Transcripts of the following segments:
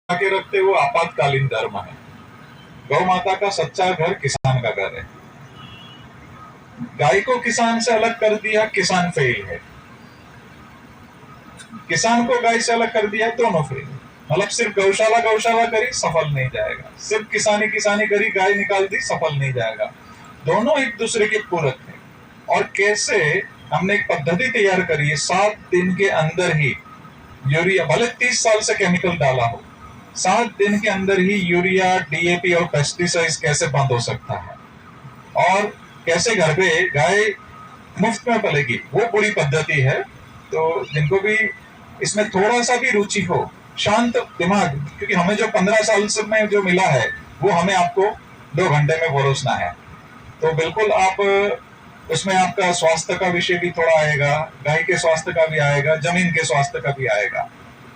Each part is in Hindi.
के रखते वो आपातकालीन धर्म है। गौ माता का सच्चा घर किसान का घर है। गाय को किसान से अलग कर दिया, किसान फेल है। किसान को गाय से अलग कर दिया, दोनों फेल। मतलब सिर्फ गौशाला गौशाला करी, सफल नहीं जाएगा। सिर्फ किसानी किसानी करी, गाय निकाल दी, सफल नहीं जाएगा। दोनों एक दूसरे के पूरक है। और कैसे हमने एक पद्धति तैयार करी है, 7 दिन के अंदर ही यूरिया, भले 30 साल से केमिकल डाला हो, 7 दिन के अंदर ही यूरिया, डीएपी और पेस्टिसाइड्स कैसे बंद हो सकता है, और कैसे घर पे गाय मुफ्त में पलेगी, वो पूरी पद्धति है। तो जिनको भी इसमें थोड़ा सा भी रुचि हो, शांत दिमाग, क्योंकि हमें जो 15 साल से में जो मिला है वो हमें आपको 2 घंटे में परोसना है। तो बिल्कुल आप उसमें आपका स्वास्थ्य का विषय भी थोड़ा आएगा, गाय के स्वास्थ्य का भी आएगा, जमीन के स्वास्थ्य का भी आएगा।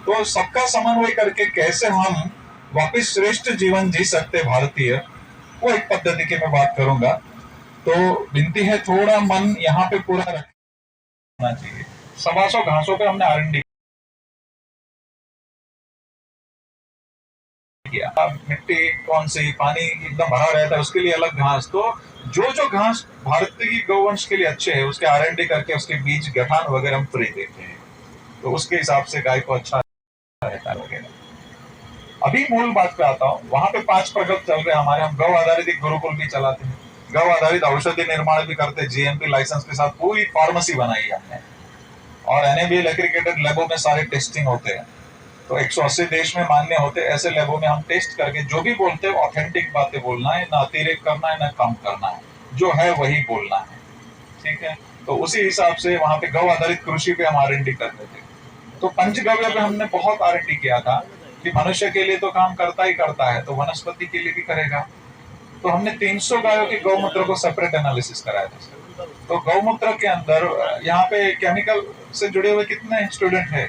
तो सबका समन्वय करके कैसे हम वापस श्रेष्ठ जीवन जी सकते भारतीय, वो एक पद्धति की मैं बात करूंगा। तो विनती है थोड़ा मन यहाँ पे पूरा रखना चाहिए। 125 घासों पे हमने R&D किया। मिट्टी कौन सी, पानी एकदम भरा रहता है, उसके लिए अलग घास। तो जो जो घास भारतीय गौवंश के लिए अच्छे है, उसके R&D करके उसके बीज गठान वगैरह हम फ्री देते हैं। तो उसके हिसाब से गाय को अच्छा रहता है वगैरह। अभी मूल बात पे आता हूँ। वहां पे 5 प्रकल्प चल रहे हैं हमारे। हम गौ आधारित एक गुरुकुल भी चलाते हैं, गौ आधारित औषधि निर्माण भी करते हैं, GMP लाइसेंस के साथ पूरी फार्मेसी बनाई है हमने, और NABL एक्रीडेटेड लैबों में सारे टेस्टिंग होते हैं। तो 180 देश में मान्य होते हैं। ऐसे लैबों में हम टेस्ट करके जो भी बोलते हैं ऑथेंटिक बातें बोलना है, ना अतिरेक करना है, ना कम करना है, जो है वही बोलना है। ठीक है। तो उसी हिसाब से वहां पे गौ आधारित कृषि पे हम R&D करते थे। तो पंचगव्य पे हमने बहुत R&D किया था कि मनुष्य के लिए तो काम करता ही करता है, तो वनस्पति के लिए भी करेगा। तो हमने 300 गायों के गौमूत्र को सेपरेट एनालिसिस कराया था। तो गौमूत्र के अंदर यहाँ पे केमिकल से जुड़े हुए कितने स्टूडेंट है,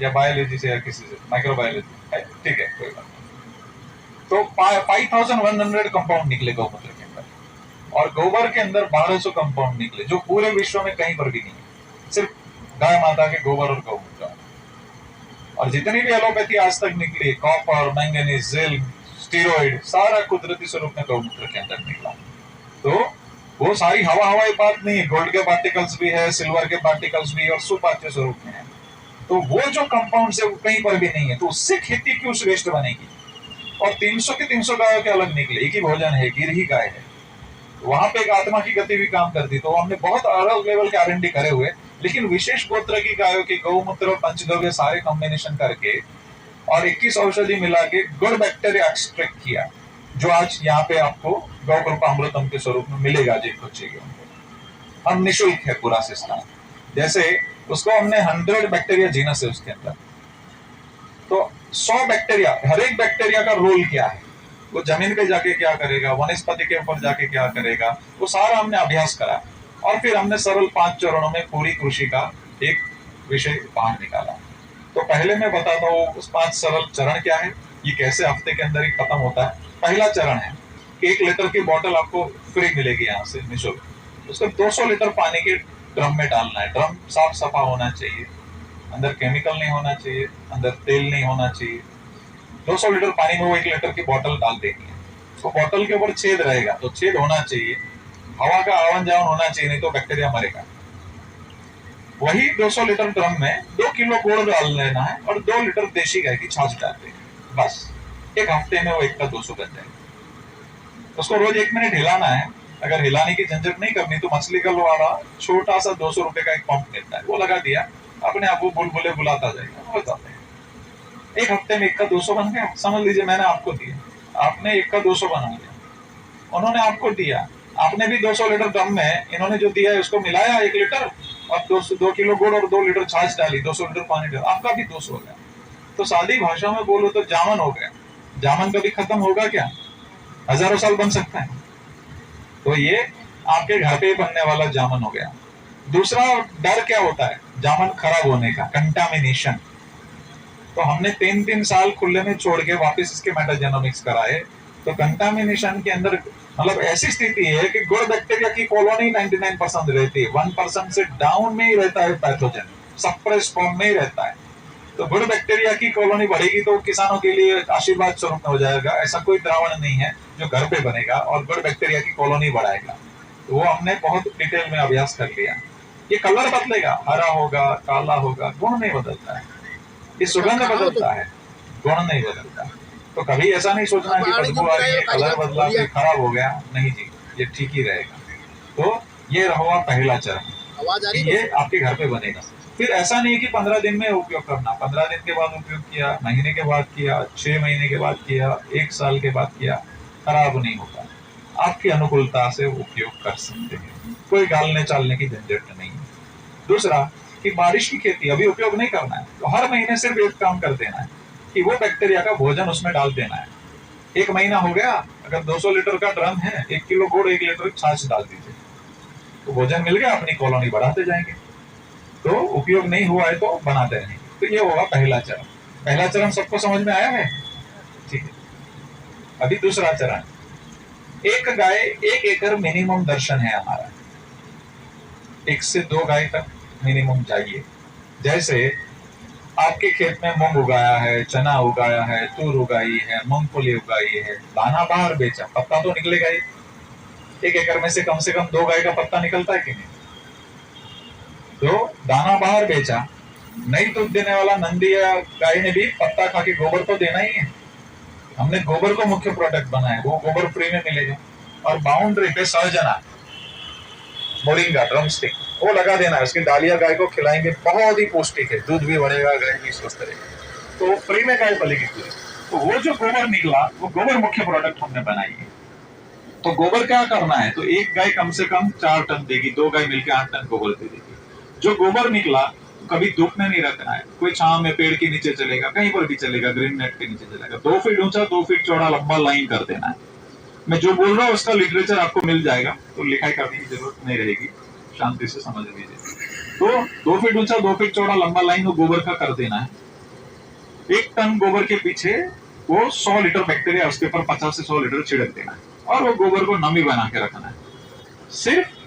या बायोलॉजी से या किसी से, माइक्रोबायोलॉजी है, ठीक है, कोई बात नहीं। तो 5100 कंपाउंड निकले गौमूत्र के अंदर, और गोबर के अंदर 1200 कंपाउंड निकले, जो पूरे विश्व में कहीं पर भी नहीं है, सिर्फ गाय माता के गोबर और गौमूत्र। और जितनी भी एलोपैथी आज तक निकली, कॉपर, मैंगनीज, जिंक, स्टीरॉइड, सारा कुदरती स्वरूप में गौमूत्र के अंदर निकला। तो वो सारी हवाई बात नहीं है, गोल्ड के पार्टिकल्स भी है, सिल्वर के पार्टिकल्स भी, और सुपाच्य स्वरूप में है। तो वो जो कंपाउंड है वो कहीं पर भी नहीं है, तो उससे खेती क्यों श्रेष्ठ बनेगी। और 300 के 300 गायों के अलग निकले, एक ही भोजन है, गिर ही गाय है, वहां पे एक आत्मा की गति भी काम करती। तो हमने बहुत अलग लेवल के R&D करे हुए, लेकिन विशेष गोत्र की गायों के गौमूत्र और पंचगव्य सारे कॉम्बिनेशन करके और 21 औषधि मिला के गुड बैक्टीरिया एक्सट्रैक्ट किया, जो आज यहाँ पे आपको गौ कृपा अमृतम के स्वरूप में मिलेगा जिनको चाहिए उनको। हम निःशुल्क है पूरा सिस्टम। जैसे उसको हमने 100 बैक्टीरिया जीनस है उसके अंदर, तो 100 बैक्टीरिया, हर एक बैक्टीरिया का रोल क्या है, वो जमीन पे जाके क्या करेगा, वनस्पति के ऊपर जाके क्या करेगा, वो सारा हमने अभ्यास करा। और फिर हमने सरल 5 चरणों में पूरी कृषि का एक विषय बाहर निकाला। तो पहले मैं बताता हूँ उस 5 सरल चरण क्या है, ये कैसे हफ्ते के अंदर ही खत्म होता है। पहला चरण है कि 1 लीटर की बोतल आपको फ्री मिलेगी यहाँ से निःशुल्क। उसको 200 लीटर पानी के ड्रम में डालना है। ड्रम साफ सफा होना चाहिए, अंदर केमिकल नहीं होना चाहिए, अंदर तेल नहीं होना चाहिए। 200 लीटर पानी में वो 1 लीटर की बोतल डाल देनी है। तो बोतल के ऊपर छेद रहेगा, तो छेद होना चाहिए, हवा का आवन जावन होना चाहिए, नहीं तो बैक्टीरिया मरेगा। वही 200 लीटर ड्रम में 2 किलो गुड़ डाल लेना है और 2 लीटर देशी गाय की छाछ डाल देनी, बस 1 हफ्ते में वो 1 का 200 बन जाएगा। उसको रोज 1 मिनट हिलाना है। अगर हिलाने की झंझट नहीं करनी तो मछली का वाला छोटा सा 200 रुपए का एक पंप मिलता है, वो लगा दिया, अपने आप वो बुलबुले बुलाता जाएगा, हो जाता है। 1 हफ्ते में 1 का 200 बन गया। समझ लीजिए मैंने आपको दिया, आपने 1 का 200 बना लिया, उन्होंने आपको दिया, आपने भी 200 लीटर ड्रम में इन्होंने जो दिया है उसको मिलाया 1 लीटर और 2 किलो गुड़ और 2 लीटर छाछ डाली, 200 लीटर पानी डाला, आपका भी 200 हो गया। तो सादी भाषा में बोलो तो जामन हो गया। जामन कभी खत्म होगा क्या? हजारों साल बन सकता है। तो ये आपके घर पे बनने वाला जामन हो गया। दूसरा डर क्या होता है जामन खराब होने का, कंटामिनेशन। तो हमने 3-3 साल खुले में छोड़ के वापस इसके मेटाजेनोमिक्स कराए। तो कंटामिनेशन के अंदर मतलब ऐसी स्थिति है कि गुड बैक्टीरिया की कॉलोनी 99% रहती है, 1% से डाउन में ही रहता है पैथोजन, सप्रेस फॉर्म में ही रहता है। तो गुड बैक्टीरिया की कॉलोनी बढ़ेगी तो किसानों के लिए आशीर्वाद स्वरूप हो जाएगा। ऐसा कोई द्रावण नहीं है जो घर पे बनेगा और गुड बैक्टीरिया की कॉलोनी बढ़ाएगा। तो वो हमने बहुत डिटेल में अभ्यास कर लिया। ये कलर बदलेगा, हरा होगा, काला होगा, गुण नहीं बदलता है। ये सुगंध बदलता है, गुण नहीं बदलता। तो कभी ऐसा नहीं सोचना कि बदबू आ रही है, कलर बदला फिर खराब हो गया, नहीं जी, ये ठीक ही रहेगा। तो ये रहा पहला चरण, ये आपके घर पे बनेगा। फिर ऐसा नहीं है कि 15 दिन में उपयोग करना, 15 दिन के बाद उपयोग किया, महीने के बाद किया, 6 महीने के बाद किया, 1 साल के बाद किया, खराब नहीं होगा। आपकी अनुकूलता से उपयोग कर सकते हैं, कोई डालने चालने की झंझट नहीं है। दूसरा कि बारिश की खेती अभी उपयोग नहीं करना है, तो हर महीने सिर्फ एक काम कर देना है कि वो बैक्टीरिया का भोजन उसमें डाल देना है। 1 महीना हो गया, अगर 200 लीटर का ड्रम है, 1 किलो गुड़ 1 लीटर छाछ डाल दीजिए, तो भोजन मिल गया, अपनी कॉलोनी बढ़ाते जाएंगे। तो उपयोग नहीं हुआ है तो बनाते रहेंगे। तो ये होगा पहला चरण। पहला चरण सबको समझ में आया है? ठीक है। अभी दूसरा चरण, एक गाय 1 एकड़ मिनिमम दर्शन है हमारा। 1 से 2 गाय तक मिनिमम चाहिए। जैसे आपके खेत में मूंग उगाया है, चना उगाया है, तूर उगाई है, मूंगफली उगाई है, दाना बाहर बेचा, पत्ता तो निकलेगा ही। 1 एकड़ में से कम 2 गाय का पत्ता निकलता है कि नहीं? तो दाना बाहर बेचा, नई दूध देने वाला नंदी या गाय ने भी पत्ता खा के गोबर तो देना ही है। हमने गोबर को मुख्य प्रोडक्ट बनाया, वो गोबर फ्री में मिलेगा। और बाउंड्री पे सहजना, मोरिंगा, ड्रम स्टिक, वो लगा देना है। उसकी डालियां गाय को खिलाएंगे, बहुत ही पौष्टिक है, दूध भी बढ़ेगा, गाय भी स्वस्थ रहेगी। तो फ्री में गाय पलेगी पूरी। तो वो जो गोबर निकला, वो गोबर मुख्य प्रोडक्ट हमने बनाई है। तो गोबर क्या करना है, तो एक गाय कम से कम 4 टन देगी, 2 गाय मिलकर 8 टन गोबर दे देगी। जो गोबर निकला कभी धूप में नहीं रखना है, कोई छांव में पेड़ के नीचे चलेगा, कहीं पर भी चलेगा, ग्रीन नेट के नीचे चलेगा। 2 फीट ऊंचा, 2 फीट चौड़ा लंबा लाइन कर देना है। मैं जो बोल रहा हूँ उसका लिटरेचर आपको मिल जाएगा, तो लिखाई करने की जरूरत नहीं रहेगी, शांति से समझ लीजिए। तो 2 फीट ऊंचा, 2 फीट चौड़ा लंबा लाइन वो गोबर का कर देना है। 1 टन गोबर के पीछे वो 100 लीटर बैक्टीरिया, उसके ऊपर 50 से 100 लीटर छिड़क देना है और वो गोबर को नमी बना के रखना है। सिर्फ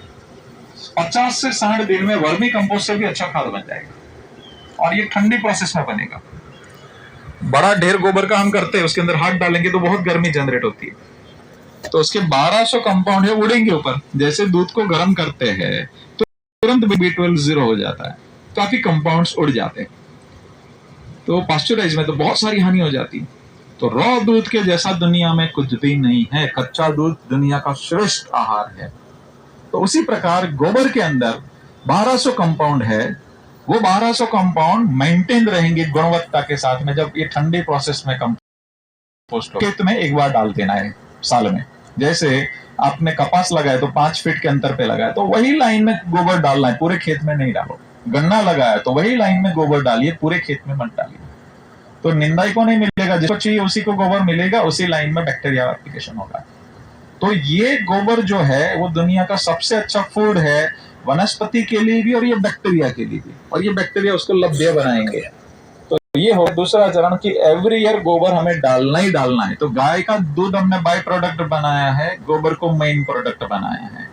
50 से 60 दिन में वर्मी कंपोस्ट से भी अच्छा खाद बन जाएगा। और ये ठंडी प्रोसेस में बनेगा। बड़ा ढेर गोबर का हम करते हैं, उसके अंदर हाथ डालेंगे तो बहुत गर्मी जनरेट होती है। तो उसके 1200 कंपाउंड है, उड़ेंगे ऊपर। जैसे दूध को गर्म करते हैं तो तुरंत B12 0 हो जाता है, काफी कंपाउंड्स उड़ जाते हैं। तो पास्चुराइज में तो बहुत सारी हानि हो जाती है। तो रॉ दूध के जैसा दुनिया में कुछ भी नहीं है। कच्चा दूध दुनिया का श्रेष्ठ आहार है। तो उसी प्रकार गोबर के अंदर 1200 कंपाउंड है, वो 1200 कंपाउंड मेंटेन रहेंगे गुणवत्ता के साथ में। जब ये ठंडे प्रोसेस में कंपोस्ट खेत में एक बार डाल देना है साल में। जैसे आपने कपास लगाया तो 5 फीट के अंतर पे लगाया, तो वही लाइन में गोबर डालना है, पूरे खेत में नहीं डालो। गन्ना लगाया तो वही लाइन में गोबर डालिए, पूरे खेत में मत डालिए। तो निंदाई को नहीं मिलेगा, जिसको चाहिए उसी को गोबर मिलेगा, उसी लाइन में बैक्टीरिया एप्लीकेशन होगा। तो ये गोबर जो है वो दुनिया का सबसे अच्छा फूड है, वनस्पति के लिए भी और ये बैक्टीरिया के लिए भी। और ये बैक्टीरिया उसको लभ्य बनाएंगे। तो ये हो दूसरा चरण कि एवरी ईयर गोबर हमें डालना ही डालना है। तो गाय का दूध हमने बाय प्रोडक्ट बनाया है, गोबर को मेन प्रोडक्ट बनाया है।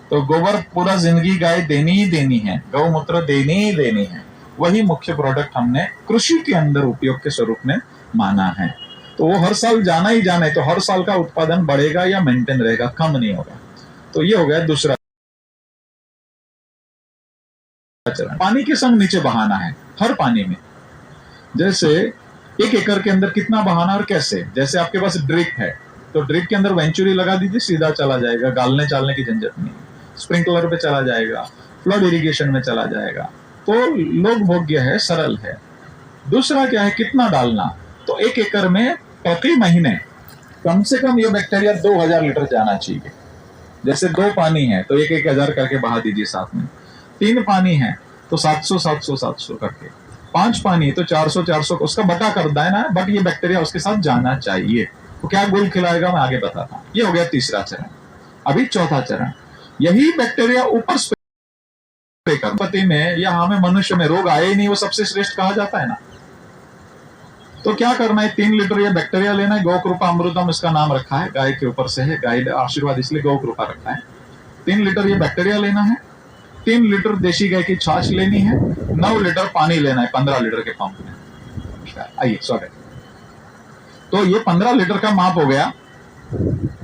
तो गोबर पूरा जिंदगी गाय देनी ही देनी है, गौमूत्र देनी ही देनी है। वही मुख्य प्रोडक्ट हमने कृषि के अंदर उपयोग के स्वरूप में माना है। तो वो हर साल जाना ही जाना है। तो हर साल का उत्पादन बढ़ेगा या मेंटेन रहेगा, कम नहीं होगा। तो ये हो गया दूसरा चरण। पानी के संग नीचे बहाना है हर पानी में। जैसे 1 एकड़ के अंदर कितना बहाना और कैसे, जैसे आपके पास ड्रिप है तो ड्रिप के अंदर वेंचुरी लगा दीजिए, सीधा चला जाएगा, गालने चालने की झंझट नहीं। स्प्रिंकलर पे चला जाएगा, फ्लड इरिगेशन में चला जाएगा। तो लोक भोग्य है, सरल है। दूसरा क्या है, कितना डालना। तो 1 एकड़ में प्रति महीने कम से कम ये बैक्टीरिया 2000 लीटर जाना चाहिए। जैसे 2 पानी है तो 1-1000 करके बहा दीजिए साथ में। 3 पानी है तो 700 करके। 5 पानी तो 400 उसका बटा कर देना है, बट ये बैक्टीरिया उसके साथ जाना चाहिए। तो क्या गुल खिलाएगा मैं आगे बताता हूं। ये हो गया तीसरा चरण। अभी चौथा चरण, यही बैक्टीरिया ऊपर स्प्रे कर। पति में या हमें मनुष्य में रोग आए ही नहीं, वो सबसे श्रेष्ठ कहा जाता है ना। तो क्या करना है, 3 लीटर ये बैक्टीरिया लेना है। गौ कृपा अमृतम इसका नाम रखा है, गाय के ऊपर से है, गाय आशीर्वाद इसलिए गौ कृपा रखा है। 3 लीटर ये बैक्टीरिया लेना है। 3 लीटर देशी गाय की छाछ लेनी है। 9 लीटर पानी लेना है 15 लीटर के पंप में। नमस्कार, आइए स्वागत। तो ये 15 लीटर का माप हो गया।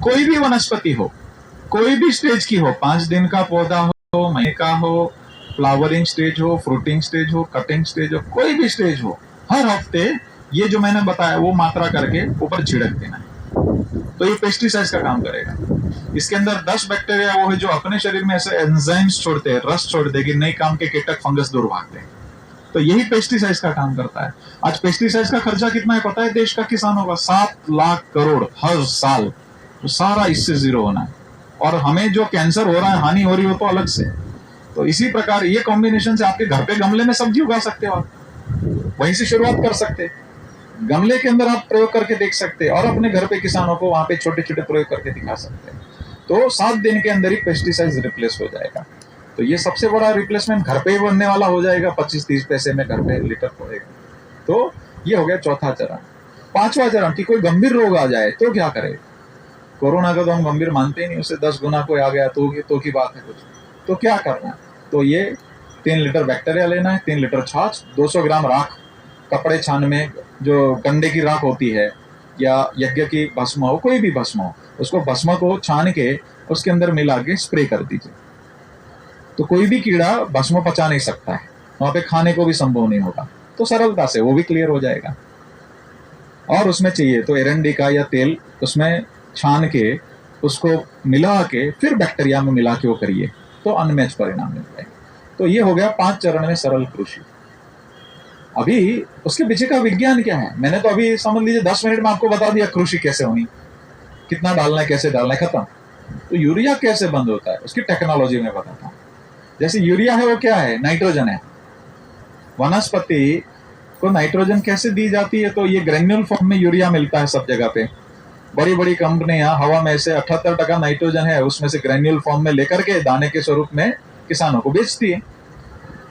कोई भी वनस्पति हो, कोई भी स्टेज की हो, 5 दिन का पौधा हो, महीने का हो, फ्लावरिंग स्टेज हो, फ्रूटिंग स्टेज हो, कटिंग स्टेज हो, कोई भी स्टेज हो, हर हफ्ते ये जो मैंने बताया वो मात्रा करके ऊपर छिड़क देना है। तो ये पेस्टिसाइड्स का काम करेगा। इसके अंदर 10 बैक्टीरिया वो है जो अपने शरीर में ऐसे एंजाइम्स छोड़ते हैं, रस छोड़ देगी, नई काम के कीटक फंगस दूर भागते हैं। तो यही पेस्टिसाइड्स का काम करता है। आज पेस्टिसाइड्स का खर्चा कितना है पता है देश का किसानों का? 7 लाख करोड़ हर साल। तो सारा इससे जीरो होना है। और हमें जो कैंसर हो रहा है, हानि हो रही हो तो अलग से। तो इसी प्रकार ये कॉम्बिनेशन से आपके घर पे गमले में सब्जी उगा सकते हो, आप वहीं से शुरुआत कर सकते हैं। गमले के अंदर आप प्रयोग करके देख सकते हैं और अपने घर पे किसानों को वहां पे छोटे छोटे प्रयोग करके दिखा सकते हैं। तो 7 दिन के अंदर ही पेस्टिसाइड रिप्लेस हो जाएगा। तो ये सबसे बड़ा रिप्लेसमेंट घर पे ही बनने वाला हो जाएगा, 25-30 पैसे में घर पे लीटर पड़ेगा। तो ये हो गया चौथा चरण। 5वां चरण कि कोई गंभीर रोग आ जाए तो क्या करे? कोरोना का तो हम गंभीर मानते ही नहीं, उससे 10 गुना कोई आ गया तो की बात है कुछ। तो क्या करना है? तो ये 3 लीटर बैक्टीरिया लेना है, 3 लीटर छाछ, 200 ग्राम राख, कपड़े छान में जो कंडे की राख होती है या यज्ञ की भस्म हो, कोई भी भस्म हो, उसको भस्म को छान के उसके अंदर मिला के स्प्रे कर दीजिए। तो कोई भी कीड़ा भस्म पचा नहीं सकता है, वहां पे खाने को भी संभव नहीं होगा। तो सरलता से वो भी क्लियर हो जाएगा। और उसमें चाहिए तो एरंडी का या तेल उसमें छान के उसको मिला के फिर बैक्टीरिया में मिला के वो करिए, तो अनमैच परिणाम मिल जाएगा। तो ये हो गया 5 चरण में सरल कृषि। अभी उसके पीछे का विज्ञान क्या है? मैंने तो अभी समझ लीजिए 10 मिनट में आपको बता दिया कृषि कैसे होनी, कितना डालना है, कैसे डालना है, खत्म। तो यूरिया कैसे बंद होता है उसकी टेक्नोलॉजी में बताता हूँ। जैसे यूरिया है वो क्या है? नाइट्रोजन है। वनस्पति को नाइट्रोजन कैसे दी जाती है? तो ये ग्रेन्यूल फॉर्म में यूरिया मिलता है सब जगह पे। बड़ी बड़ी कंपनियां हवा में से 78% नाइट्रोजन है उसमें से ग्रेन्यूल फॉर्म में लेकर के दाने के स्वरूप में किसानों को बेचती है।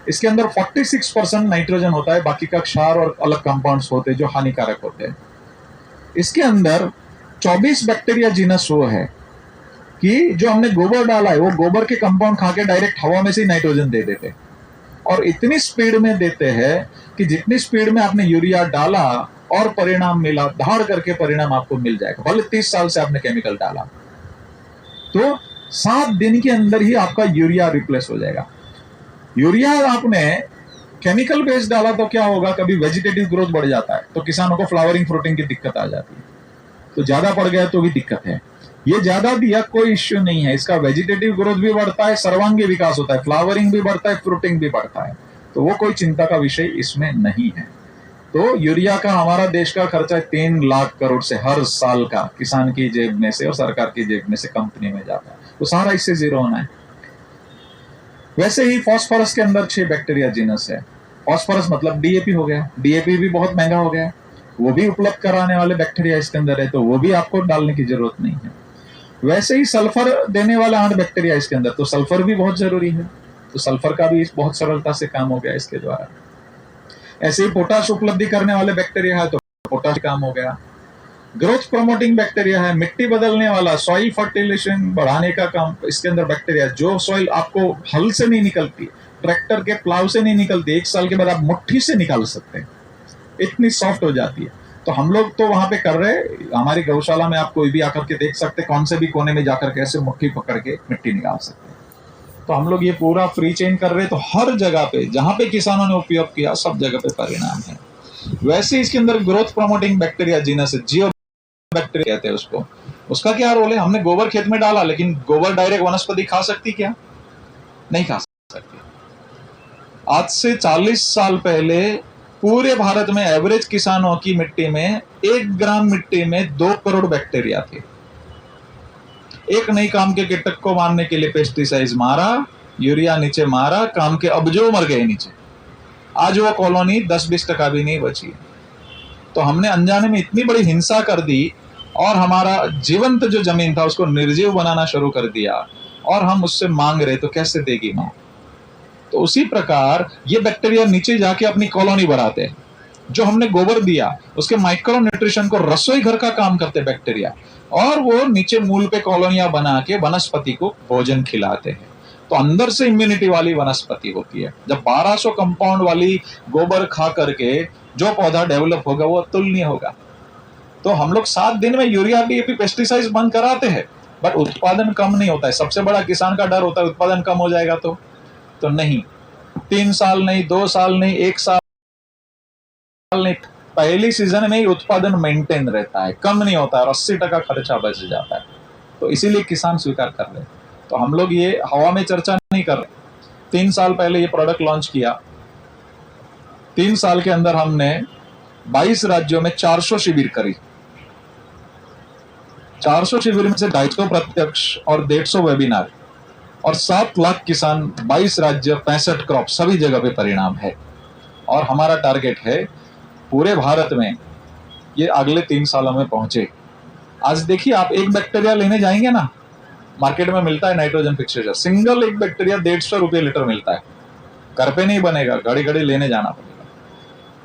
इसके अंदर 46% नाइट्रोजन होता है, बाकी का क्षार और अलग कंपाउंड्स होते हैं जो हानिकारक होते हैं। इसके अंदर 24 बैक्टीरिया जीनस वो है कि जो हमने गोबर डाला है वो गोबर के कंपाउंड खा के डायरेक्ट हवा में से नाइट्रोजन दे देते, और इतनी स्पीड में देते हैं कि जितनी स्पीड में आपने यूरिया डाला और परिणाम मिला, धाड़ करके परिणाम आपको मिल जाएगा, भले 30 साल से आपने केमिकल डाला। तो 7 दिन के अंदर ही आपका यूरिया रिप्लेस हो जाएगा। यूरिया आपने केमिकल बेस्ड डाला तो क्या होगा? कभी वेजिटेटिव ग्रोथ बढ़ जाता है तो किसानों को फ्लावरिंग फ्रूटिंग की दिक्कत आ जाती है। तो ज्यादा पड़ गया तो भी दिक्कत है। ये ज्यादा दिया कोई इश्यू नहीं है, इसका वेजिटेटिव ग्रोथ भी बढ़ता है, सर्वांगीण विकास होता है, फ्लावरिंग भी बढ़ता है, फ्रूटिंग भी बढ़ता है। तो वो कोई चिंता का विषय इसमें नहीं है। तो यूरिया का हमारा देश का खर्चा 3 लाख करोड़ से हर साल का किसान की जेब में से और सरकार की जेब में से कंपनी में जाता है। तो सारा इससे जीरो होना है। वैसे ही फास्फोरस के अंदर 6 बैक्टीरिया जीनस है। फास्फोरस मतलब डीएपी हो गया। डीएपी भी बहुत महंगा हो गया है, वो भी उपलब्ध कराने वाले बैक्टीरिया इसके अंदर है, तो वो भी आपको डालने की जरूरत नहीं है। वैसे ही सल्फर देने वाले 8 बैक्टीरिया इसके अंदर, तो सल्फर भी बहुत जरूरी है। तो सल्फर का भी बहुत सरलता से काम हो गया इसके द्वारा। ऐसे ही पोटाश उपलब्धि करने वाले बैक्टीरिया है तो पोटाश काम हो गया। ग्रोथ प्रमोटिंग बैक्टीरिया है, मिट्टी बदलने वाला, सॉइल फर्टिलाइजेशन बढ़ाने का काम इसके अंदर बैक्टीरिया। जो सॉइल आपको हल से नहीं निकलती, ट्रैक्टर के प्लाव से नहीं निकलती, 1 साल के बाद आप मुट्ठी से निकाल सकते हैं, इतनी सॉफ्ट हो जाती है। तो हम लोग तो वहां पे कर रहे हैं, हमारी गौशाला में आप कोई भी आकर के देख सकते, कौन से भी कोने में जाकर के ऐसे मुट्ठी पकड़ के मिट्टी निकाल सकते हैं। तो हम लोग ये पूरा फ्री चेन कर रहे हैं। तो हर जगह पे जहां पे किसानों ने उपयोग किया सब जगह पे परिणाम है। वैसे इसके अंदर ग्रोथ प्रमोटिंग बैक्टीरिया जीनस है, जियो बैक्टीरिया कहते हैं उसको। उसका क्या रोल है? हमने गोबर खेत में डाला, लेकिन गोबर डायरेक्ट वनस्पति खा सकती क्या? नहीं खा सकती। आज से 40 साल पहले पूरे भारत में एवरेज किसानों की मिट्टी में 1 ग्राम मिट्टी में 2 करोड़ बैक्टीरिया थे। एक नई काम के कीटक को मारने के लिए पेस्टिसाइड मारा, यूरिया नीचे मारा, काम के अब जो मर गए नीचे। आज वो कॉलोनी 10-20% भी नहीं बची। तो हमने अनजाने में इतनी बड़ी हिंसा कर दी और हमारा जीवंत जो जमीन था उसको निर्जीव बनाना शुरू कर दिया, और हम उससे मांग रहे तो कैसे देगी मां? तो उसी प्रकार ये बैक्टीरिया नीचे जाके अपनी कॉलोनी बढ़ाते हैं। जो हमने गोबर दिया उसके माइक्रो न्यूट्रिशन को रसोई घर का काम करते बैक्टीरिया, और वो नीचे मूल पे कॉलोनियां बना के वनस्पति को भोजन खिलाते हैं। तो अंदर से इम्यूनिटी वाली वनस्पति होती है। जब 1200 कंपाउंड वाली गोबर खा करके जो पौधा डेवलप होगा वो अतुलनीय होगा। तो हम लोग 7 दिन में यूरिया डीएपी पेस्टिसाइड्स बंद कराते हैं, बट उत्पादन कम नहीं होता है। सबसे बड़ा किसान का डर होता है उत्पादन कम हो जाएगा तो नहीं, 3 साल नहीं, 2 साल नहीं, 1 साल नहीं, पहली सीजन में ही उत्पादन मेंटेन रहता है, कम नहीं होता है और 80% खर्चा बच जाता है। तो इसीलिए किसान स्वीकार कर रहे हैं। तो हम लोग ये हवा में चर्चा नहीं कर रहे। 3 साल पहले ये प्रोडक्ट लॉन्च किया, 3 साल के अंदर हमने 22 राज्यों में 400 शिविर करी। 400 शिविर में से 250 प्रत्यक्ष और 150 वेबिनार और 7 लाख किसान, 22 राज्य, 65 क्रॉप, सभी जगह पे परिणाम है। और हमारा टारगेट है पूरे भारत में ये अगले 3 सालों में पहुंचे। आज देखिए, आप एक बैक्टीरिया लेने जाएंगे ना, मार्केट में मिलता है नाइट्रोजन फिक्सेचर, सिंगल एक बैक्टीरिया 150 रुपये लीटर मिलता है। घर पे नहीं बनेगा, घड़ी घड़ी लेने जाना पड़ेगा।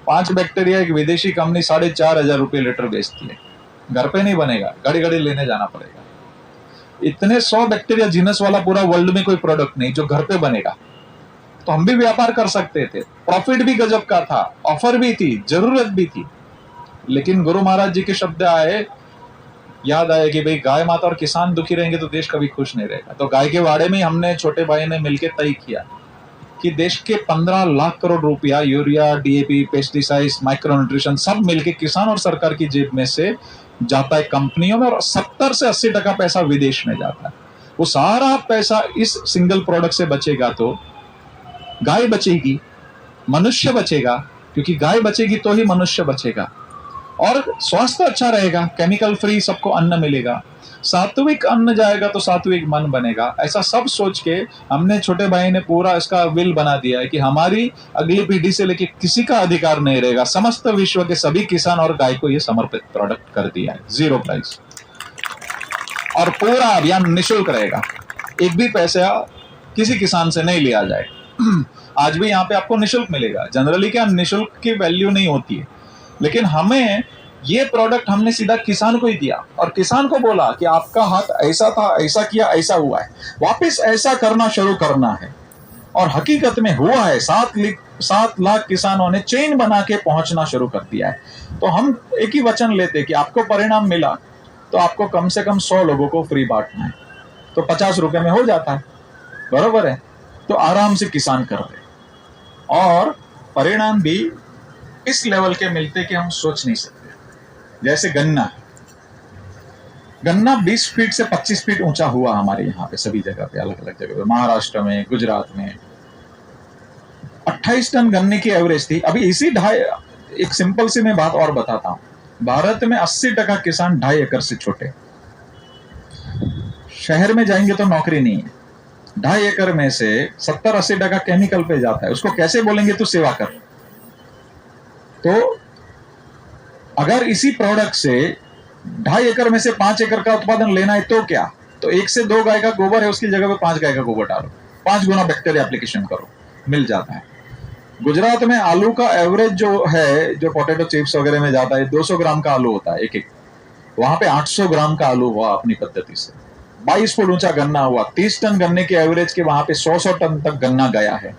5 बैक्टीरिया एक विदेशी कंपनी 4,500 रुपये लीटर बेचती है, घर पे नहीं बनेगा, घड़ी घड़ी लेने जाना पड़ेगा। इतने 100 बैक्टीरिया जीनस वाला पूरा वर्ल्ड में कोई प्रोडक्ट नहीं जो घर पे बनेगा। तो हम भी व्यापार कर सकते थे, प्रॉफिट भी गजब का था, ऑफर भी थी, जरूरत भी थी। लेकिन गुरु महाराज जी के शब्द आए, याद आए कि भाई गाय माता और किसान दुखी रहेंगे तो देश कभी खुश नहीं रहेगा। तो गाय के वाड़े में हमने छोटे भाई ने मिलकर तय किया कि देश के 15 लाख करोड़ रुपया urea, DAP, pesticides, micro nutrition सब मिलके किसान और सरकार की जेब में से जाता है कंपनियों में, और 70 से 80% पैसा विदेश में जाता है। वो सारा पैसा इस सिंगल प्रोडक्ट से बचेगा तो गाय बचेगी, मनुष्य बचेगा, क्योंकि गाय बचेगी तो ही मनुष्य बचेगा, और स्वास्थ्य अच्छा रहेगा, केमिकल फ्री सबको अन्न मिलेगा, सात्विक अन्न जाएगा तो सात्विक मन बनेगा। ऐसा सब सोच के हमने छोटे भाई ने पूरा इसका विल बना दिया है कि हमारी अगली पीढ़ी से लेके किसी का अधिकार नहीं रहेगा, समस्त विश्व के सभी किसान और गाय को ये समर्पित प्रोडक्ट कर दिया है, 0 प्राइस। और पूरा अभियान निःशुल्क रहेगा, एक भी पैसा किसी किसान से नहीं लिया जाए। आज भी यहाँ पे आपको निःशुल्क मिलेगा। जनरली क्या निःशुल्क की वैल्यू नहीं होती है, लेकिन हमें ये प्रोडक्ट हमने सीधा किसान को ही दिया और किसान को बोला कि आपका हाथ ऐसा था, ऐसा किया, ऐसा हुआ है, वापस ऐसा करना शुरू करना है। और हकीकत में हुआ है, 7 लाख किसानों ने चेन बना के पहुंचना शुरू कर दिया है। तो हम एक ही वचन लेते कि आपको परिणाम मिला तो आपको कम से कम 100 लोगों को फ्री बांटना है, तो 50 रुपए में हो जाता है, बरोबर है। तो आराम से किसान कर रहे और परिणाम भी इस लेवल के मिलते कि हम सोच नहीं सकते। जैसे गन्ना 20 फीट से 25 फीट ऊंचा हुआ हमारे यहाँ पे, सभी जगह पे, अलग अलग जगह पे, महाराष्ट्र में, गुजरात में 28 टन गन्ने की एवरेज थी। अभी इसी एक सिंपल सी मैं बात और बताता हूँ, भारत में 80% किसान 2.5 एकड़ से छोटे। शहर में जाएंगे तो नौकरी नहीं है, 2.5 एकड़ में से 70-80% केमिकल पे जाता है। उसको कैसे बोलेंगे तू सेवा कर। तो अगर इसी प्रोडक्ट से 2.5 एकड़ में से 5 एकड़ का उत्पादन लेना है तो क्या, तो 1 से 2 गाय का गोबर है, उसकी जगह पे 5 गाय का गोबर डालो, 5 गुना बैक्टीरिया एप्लीकेशन करो, मिल जाता है। गुजरात में आलू का एवरेज जो है, जो पोटैटो चिप्स वगैरह में जाता है, 200 ग्राम का आलू होता है एक, वहां पे 800 ग्राम का आलू हुआ अपनी पद्धति से। 22 फुट ऊंचा गन्ना हुआ, 30 टन गन्ने के एवरेज के वहां पे 100 टन तक गन्ना गया है।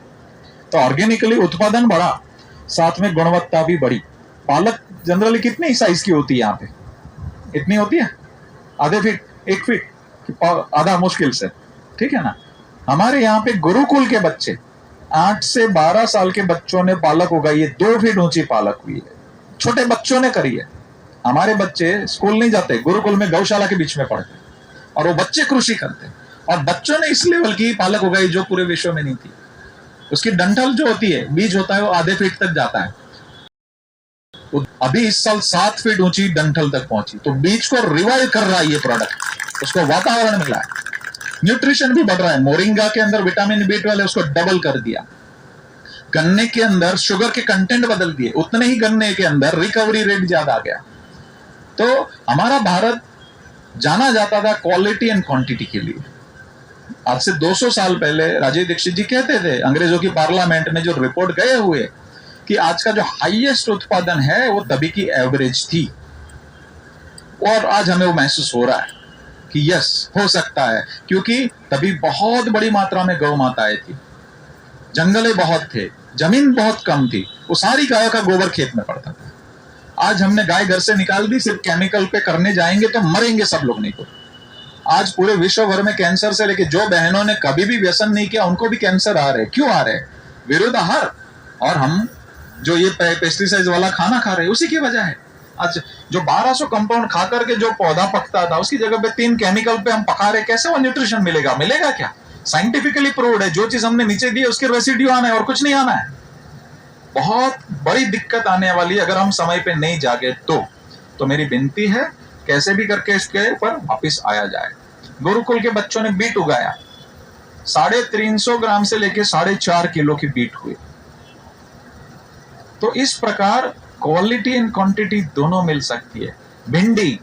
तो ऑर्गेनिकली उत्पादन बढ़ा, साथ में गुणवत्ता भी बढ़ी। पालक जनरली कितनी साइज की होती है यहाँ पे, इतनी होती है, आधे फीट, 1 फीट, आधा मुश्किल से, ठीक है ना। हमारे यहाँ पे गुरुकुल के बच्चे, 8 से 12 साल के बच्चों ने पालक उगाई है, 2 फीट ऊंची पालक हुई है, छोटे बच्चों ने करी है। हमारे बच्चे स्कूल नहीं जाते, गुरुकुल में गौशाला के बीच में पढ़ते, और वो बच्चे कृषि करते, और बच्चों ने इस लेवल की पालक उगाई जो पूरे विश्व में नहीं थी। उसकी डंठल जो होती है, बीज होता है, वो आधे फीट तक जाता है। अभी इस साल 7 फीट ऊंची डंठल तक पहुंची। तो बीज को रिवाइव कर रहा है ये प्रोडक्ट, उसको वातावरण मिला है, न्यूट्रिशन भी बढ़ रहा है। मोरिंगा के अंदर विटामिन B12 है, उसको डबल कर दिया। गन्ने के अंदर शुगर के कंटेंट बदल दिए, उतने ही गन्ने के अंदर रिकवरी रेट ज्यादा आ गया। तो हमारा भारत जाना जाता था क्वालिटी एंड क्वांटिटी के लिए। आज से 200 साल पहले राजीव दीक्षित जी कहते थे अंग्रेजों की पार्लियामेंट में, जो रिपोर्ट गए हुए, कि आज का जो हाईएस्ट उत्पादन है वो तभी की एवरेज थी, और आज हमें वो महसूस हो रहा है। कि यस हो सकता है, क्योंकि तभी बहुत बड़ी मात्रा में गौ माताएं थी, जंगलें बहुत थे, जमीन बहुत कम थी, वो सारी गायों का गोबर खेत में पड़ता था। आज हमने गाय घर से निकाल दी, सिर्फ केमिकल पे करने जाएंगे तो मरेंगे सब लोग, नहीं तो। आज पूरे विश्व भर में कैंसर से लेके जो बहनों ने कभी भी व्यसन नहीं किया उनको भी कैंसर आ रहे। क्यों आ रहे? विरुद्ध आहार, और हम जो ये पेस्टिसाइड वाला खाना खा रहे हैं उसी की वजह है। आज जो 1200 कंपाउंड खा करके जो पौधा पकता था उसकी जगह पे 3 केमिकल पे हम पका रहे, कैसे वो न्यूट्रिशन मिलेगा? मिलेगा क्या? साइंटिफिकली प्रूव्ड है, जो चीज हमने नीचे दी है उसके रेसिड्यू आना है और कुछ नहीं आना है। बहुत बड़ी दिक्कत आने वाली है अगर हम समय पे नहीं जागे तो मेरी विनती है कैसे भी करके इसके ऊपर वापिस आया जाए। गुरुकुल के बच्चों ने बीट उगाया, 350 ग्राम से लेके 4.5 किलो की बीट हुई। तो इस प्रकार क्वालिटी एंड क्वांटिटी दोनों मिल सकती है। भिंडी,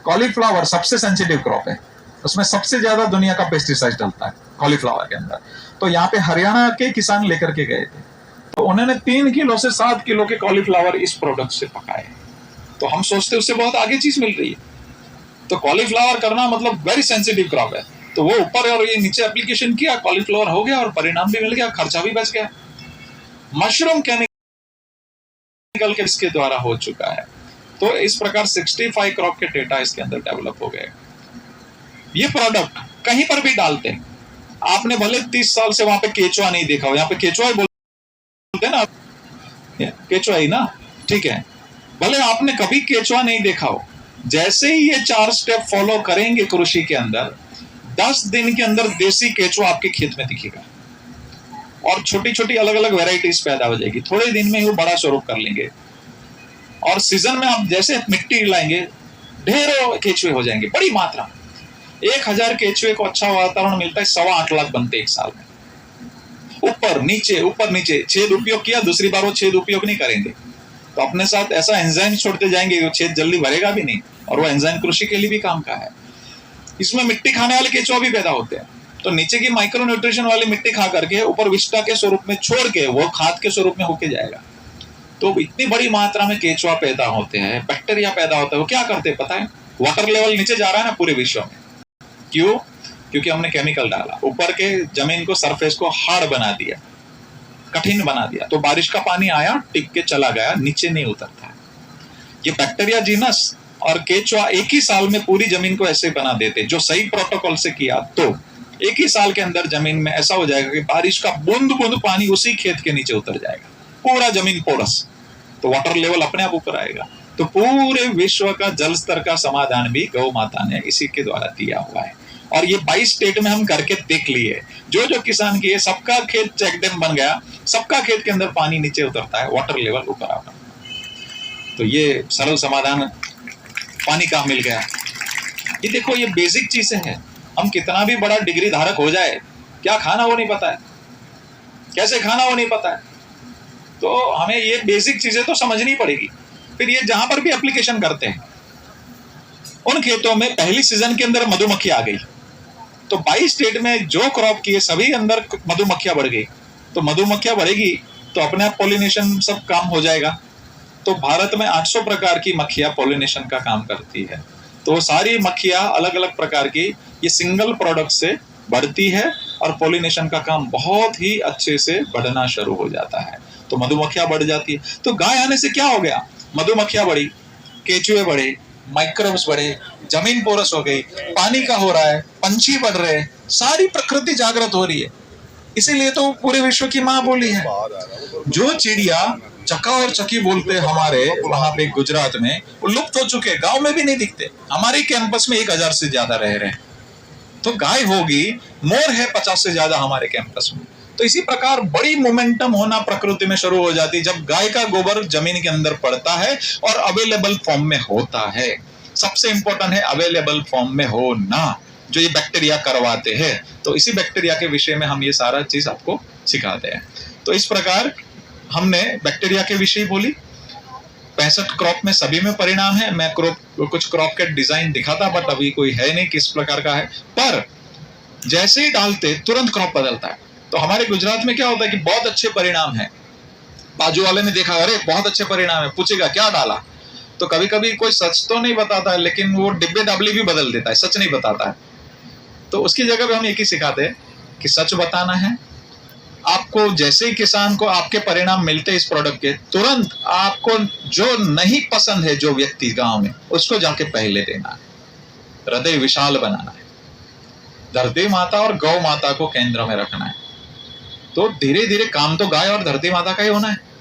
कॉलीफ्लावर सबसे सेंसिटिव क्रॉप है, उसमें सबसे ज्यादा दुनिया का पेस्टिसाइड डलता है कॉलीफ्लावर के अंदर। तो यहाँ पे हरियाणा के किसान लेकर के गए थे, तो उन्होंने 3 किलो से 7 किलो के कॉलीफ्लावर इस प्रोडक्ट से पकाए। तो हम सोचते उससे बहुत आगे चीज मिल रही है। तो कॉलीफ्लावर करना मतलब वेरी सेंसिटिव क्रॉप है, तो वो ऊपर और ये नीचे एप्लीकेशन किया, कॉलीफ्लावर हो गया और परिणाम भी मिल गया, खर्चा भी बच गया। मशरूम केमिकल के इसके द्वारा हो चुका है। तो इस प्रकार 65 क्रॉप के डेटा इसके अंदर डेवलप हो गए। ये प्रोडक्ट कहीं पर भी डालते हैं, आपने भले 30 साल से वहां पे केचुआ नहीं देखा हो, यहाँ पे केचुआ ही बोलते हैं ना, केचुआ ही ना, ठीक है, भले आपने कभी केचुआ नहीं देखा हो, जैसे ही ये 4 स्टेप फॉलो करेंगे कृषि के अंदर, 10 दिन के अंदर देसी केचुआ आपके खेत में दिखेगा और छोटी छोटी अलग अलग वेराइटीज पैदा हो जाएगी। थोड़े दिन में ही वो बड़ा स्वरूप कर लेंगे और सीजन में आप जैसे मिट्टी लाएंगे ढेरों केचुए हो जाएंगे, बड़ी मात्रा। 1000 केचुए को अच्छा वातावरण मिलता है, 8.25 लाख बनते एक साल में। ऊपर नीचे छेद उपयोग किया, दूसरी बार वो छेद उपयोग नहीं करेंगे, तो अपने साथ ऐसा एंजाइम छोड़ते जाएंगे वो छेद जल्दी भरेगा भी नहीं, और वो एंजाइम कृषि के लिए भी काम का है। इसमें मिट्टी खाने वाले केचुआ भी पैदा होते हैं, तो नीचे की माइक्रो न्यूट्रिशन वाली मिट्टी खा करके ऊपर विष्टा के स्वरूप में छोड़ के वो खाद के स्वरूप में होके जाएगा। तो इतनी बड़ी मात्रा में केचुआ पैदा होते हैं, बैक्टीरिया पैदा होता है। वो क्या करते हैं पता है? वाटर लेवल नीचे जा रहा है ना पूरे विश्व में, क्यों? क्योंकि हमने केमिकल डाला, ऊपर के जमीन को, सरफेस को हार्ड बना दिया, कठिन बना दिया, तो बारिश का पानी आया टिक के चला गया, नीचे नहीं उतरता है। ये बैक्टीरिया जीनस और केचुआ एक ही साल में पूरी जमीन को ऐसे बना देते, जो सही प्रोटोकॉल से किया तो एक ही साल के अंदर जमीन में ऐसा हो जाएगा कि बारिश का बूंद बूंद पानी उसी खेत के नीचे उतर जाएगा, पूरा जमीन पोरस, तो वाटर लेवल अपने आप ऊपर आएगा। तो पूरे विश्व का जल स्तर का समाधान भी गौ माता ने इसी के द्वारा दिया हुआ है। और ये 22 स्टेट में हम करके देख लिए, जो जो किसान किए सबका खेत चेक डैम बन गया, सबका खेत के अंदर पानी नीचे उतरता है, वाटर लेवल ऊपर आता है। तो ये सरल समाधान पानी का मिल गया। ये देखो, ये बेसिक चीजें हैं। हम कितना भी बड़ा डिग्री धारक हो जाए, क्या खाना वो नहीं पता है, कैसे खाना वो नहीं पता है, तो हमें ये बेसिक चीजें तो समझनी पड़ेगी। फिर ये जहां पर भी एप्लीकेशन करते हैं, उन खेतों में पहली सीजन के अंदर मधुमक्खी आ गई, तो 22 स्टेट में जो क्रॉप किए सभी अंदर मधुमक्खियां बढ़ गई। तो मधुमक्खियां बढ़ेगी तो अपने आप पॉलिनेशन सब काम हो जाएगा। तो भारत में 800 प्रकार की मक्खियां पॉलिनेशन का काम करती है। तो सारी मक्खियां अलग अलग प्रकार की ये सिंगल प्रोडक्ट से बढ़ती है और पॉलिनेशन का काम बहुत ही अच्छे से बढ़ना शुरू हो जाता है। तो मधुमक्खियां बढ़ जाती है। तो गाय आने से क्या हो गया? मधुमक्खियां बढ़ी, केचुए बढ़े, माइक्रोब्स बढ़े, जमीन पोरस हो गई, पानी का हो रहा है, पंछी बढ़ रहे हैं, सारी प्रकृति जागृत हो रही है। इसीलिए तो पूरे विश्व की माँ बोली है। जो चिड़िया चका और चकी बोलते हमारे वहां पे गुजरात में, वो लुप्त हो चुके, गांव में भी नहीं दिखते। हमारे कैंपस में 1000 से ज्यादा रह रहे हैं। तो गाय होगी, मोर है 50 से ज्यादा हमारे कैंपस में। तो इसी प्रकार बड़ी मोमेंटम होना प्रकृति में शुरू हो जाती है जब गाय का गोबर जमीन के अंदर पड़ता है और अवेलेबल फॉर्म में होता है। सबसे इंपॉर्टेंट है अवेलेबल फॉर्म में होना, जो ये बैक्टीरिया करवाते हैं। तो इसी बैक्टीरिया के विषय में हम ये सारा चीज आपको सिखाते हैं। तो इस प्रकार हमने बैक्टीरिया के विषय बोली। 65 क्रॉप में सभी में परिणाम है। मैं कुछ क्रॉप के डिजाइन दिखाता, बट अभी कोई है नहीं किस प्रकार का है। पर जैसे ही डालते तुरंत क्रॉप बदलता है। तो हमारे गुजरात में क्या होता है कि बहुत अच्छे परिणाम है, बाजू वाले ने देखा, अरे बहुत अच्छे परिणाम है, पूछेगा क्या डाला, तो कभी कभी कोई सच तो नहीं बताता है, लेकिन वो डिब्बे डाबली भी बदल देता है, सच नहीं बताता है। तो उसकी जगह पे हम एक ही सिखाते हैं कि सच बताना है। आपको जैसे ही किसान को आपके परिणाम मिलते हैं इस प्रोडक्ट के, तुरंत आपको जो नहीं पसंद है जो व्यक्ति गांव में, उसको जाके पहले देना है। हृदय विशाल बनाना है, धरती माता और गौ माता को केंद्र में रखना है। तो धीरे धीरे काम तो गाय और धरती माता का ही होना है।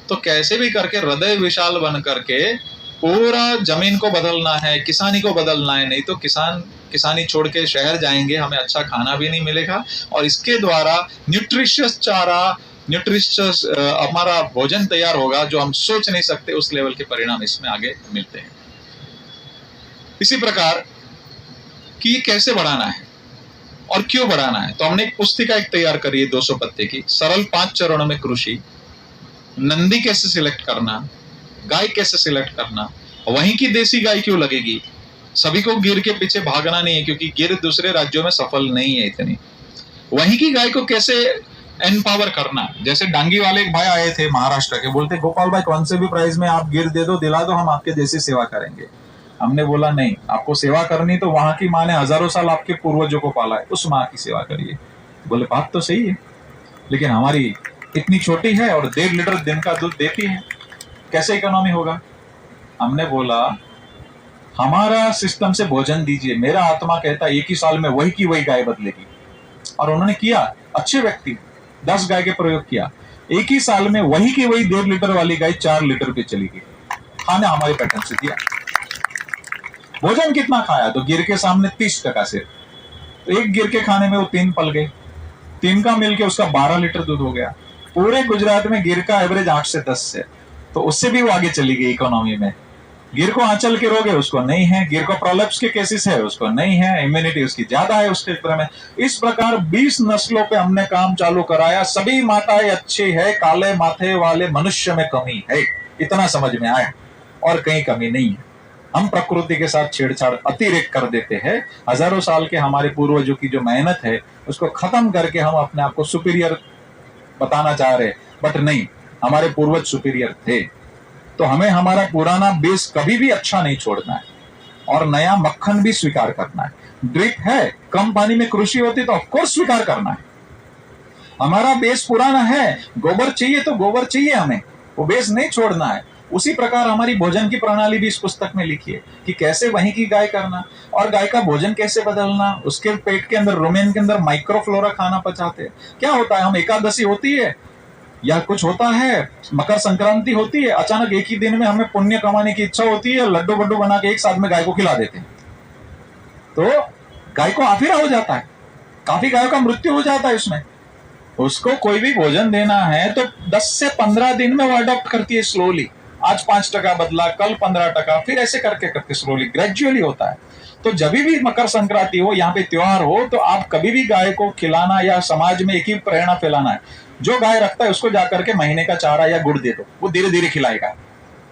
तो कैसे भी करके हृदय विशाल बन करके पूरा जमीन को बदलना है, किसानी को बदलना है। नहीं तो किसानी छोड़ के शहर जाएंगे, हमें अच्छा खाना भी नहीं मिलेगा, और इसके द्वारा न्यूट्रिशियस चारा, न्यूट्रिशियस हमारा भोजन तैयार होगा जो हम सोच नहीं सकते, उस लेवल के परिणाम इसमें आगे मिलते हैं। इसी प्रकार कि कैसे बढ़ाना है और क्यों बढ़ाना है, तो हमने एक पुस्तिका एक तैयार करी है 200 पत्ते की, सरल 5 चरणों में कृषि। नंदी कैसे सिलेक्ट करना, गाय कैसे सिलेक्ट करना, वहीं की देसी गाय क्यों लगेगी, सभी को गिर के पीछे भागना नहीं है, क्योंकि गिर दूसरे राज्यों में सफल नहीं है इतनी। वहीं की गाय को कैसे एम्पावर करना। जैसे डांगी वाले एक भाई आए थे महाराष्ट्र के, बोलते गोपाल भाई कौन से भी प्राइस में आप गिर दे दो, दिला दो, हम आपके जैसी सेवा करेंगे। हमने बोला नहीं, आपको सेवा करनी तो वहां की माँ ने हजारों साल आपके पूर्वजों को पाला है, उस माँ की सेवा करिए। बोले बात तो सही है, लेकिन हमारी इतनी छोटी है और 1.5 लीटर दिन का दूध देती है, कैसे इकोनॉमी होगा। हमने बोला हमारा सिस्टम से भोजन दीजिए, मेरा आत्मा कहता है 1 ही साल में वही की वही गाय बदलेगी। और उन्होंने किया, अच्छे व्यक्ति 10 गाय के प्रयोग किया, 1 ही साल में वही की वही 1.5 लीटर वाली गाय 4 लीटर पे चली गई। खाने हमारे पैटर्न से दिया। भोजन कितना खाया, तो गिर के सामने 30% सिर्फ, तो एक गिर के खाने में वो 3 पल गए, 3 का मिलके उसका 12 लीटर दूध हो गया। पूरे गुजरात में गिर का एवरेज 8 से 10 है, तो उससे भी वो आगे चली गई इकोनॉमी में। गिर को आंचल के रोग है, उसको नहीं है। गिर को प्रोलेप्स के केसेस है, उसको नहीं है। इम्यूनिटी उसकी ज्यादा है उसके क्षेत्र में। इस प्रकार 20 नस्लों पे हमने काम चालू कराया। सभी माताएं अच्छी है, काले माथे वाले मनुष्य में कमी है, इतना समझ में आया, और कहीं कमी नहीं है। हम प्रकृति के साथ छेड़छाड़ अतिरेक कर देते हैं। हजारों साल के हमारे पूर्वजों की जो मेहनत है उसको खत्म करके हम अपने आप को सुपीरियर बताना चाह रहे, बट नहीं, हमारे पूर्वज सुपीरियर थे। तो हमें हमारा पुराना बेस कभी भी अच्छा नहीं छोड़ना है, और नया मक्खन भी स्वीकार करना है। ड्रिप है, कम पानी में कृषि होती तो ऑफकोर्स स्वीकार करना है। हमारा बेस पुराना है, गोबर चाहिए तो गोबर चाहिए, हमें वो बेस नहीं छोड़ना है। उसी प्रकार हमारी भोजन की प्रणाली भी इस पुस्तक में लिखी है कि कैसे वहीं की गाय करना, और गाय का भोजन कैसे बदलना। उसके पेट के अंदर, रुमेन के अंदर माइक्रोफ्लोरा खाना पचाते हैं। क्या होता है, हम एकादशी होती है या कुछ होता है, मकर संक्रांति होती है, अचानक एक ही दिन में हमें पुण्य कमाने की इच्छा होती है, लड्डू बड्डू बना के एक साथ में गाय को खिला देते हैं, तो गाय को आफिरा हो जाता है, काफी गायों का मृत्यु हो जाता है उसमें। उसको कोई भी भोजन देना है तो 10 से 15 दिन में वो अडॉप्ट करती है स्लोली। आज 5% बदला, कल 15%, फिर ऐसे करके करके स्लोली ग्रेजुअली होता है। तो जब भी मकर संक्रांति हो, यहाँ पे त्योहार हो, तो आप कभी भी गाय को खिलाना या समाज में एक ही प्रेरणा फैलाना है, जो गाय रखता है उसको जाकर के महीने का चारा या गुड़ दे दो, वो धीरे धीरे खिलाएगा।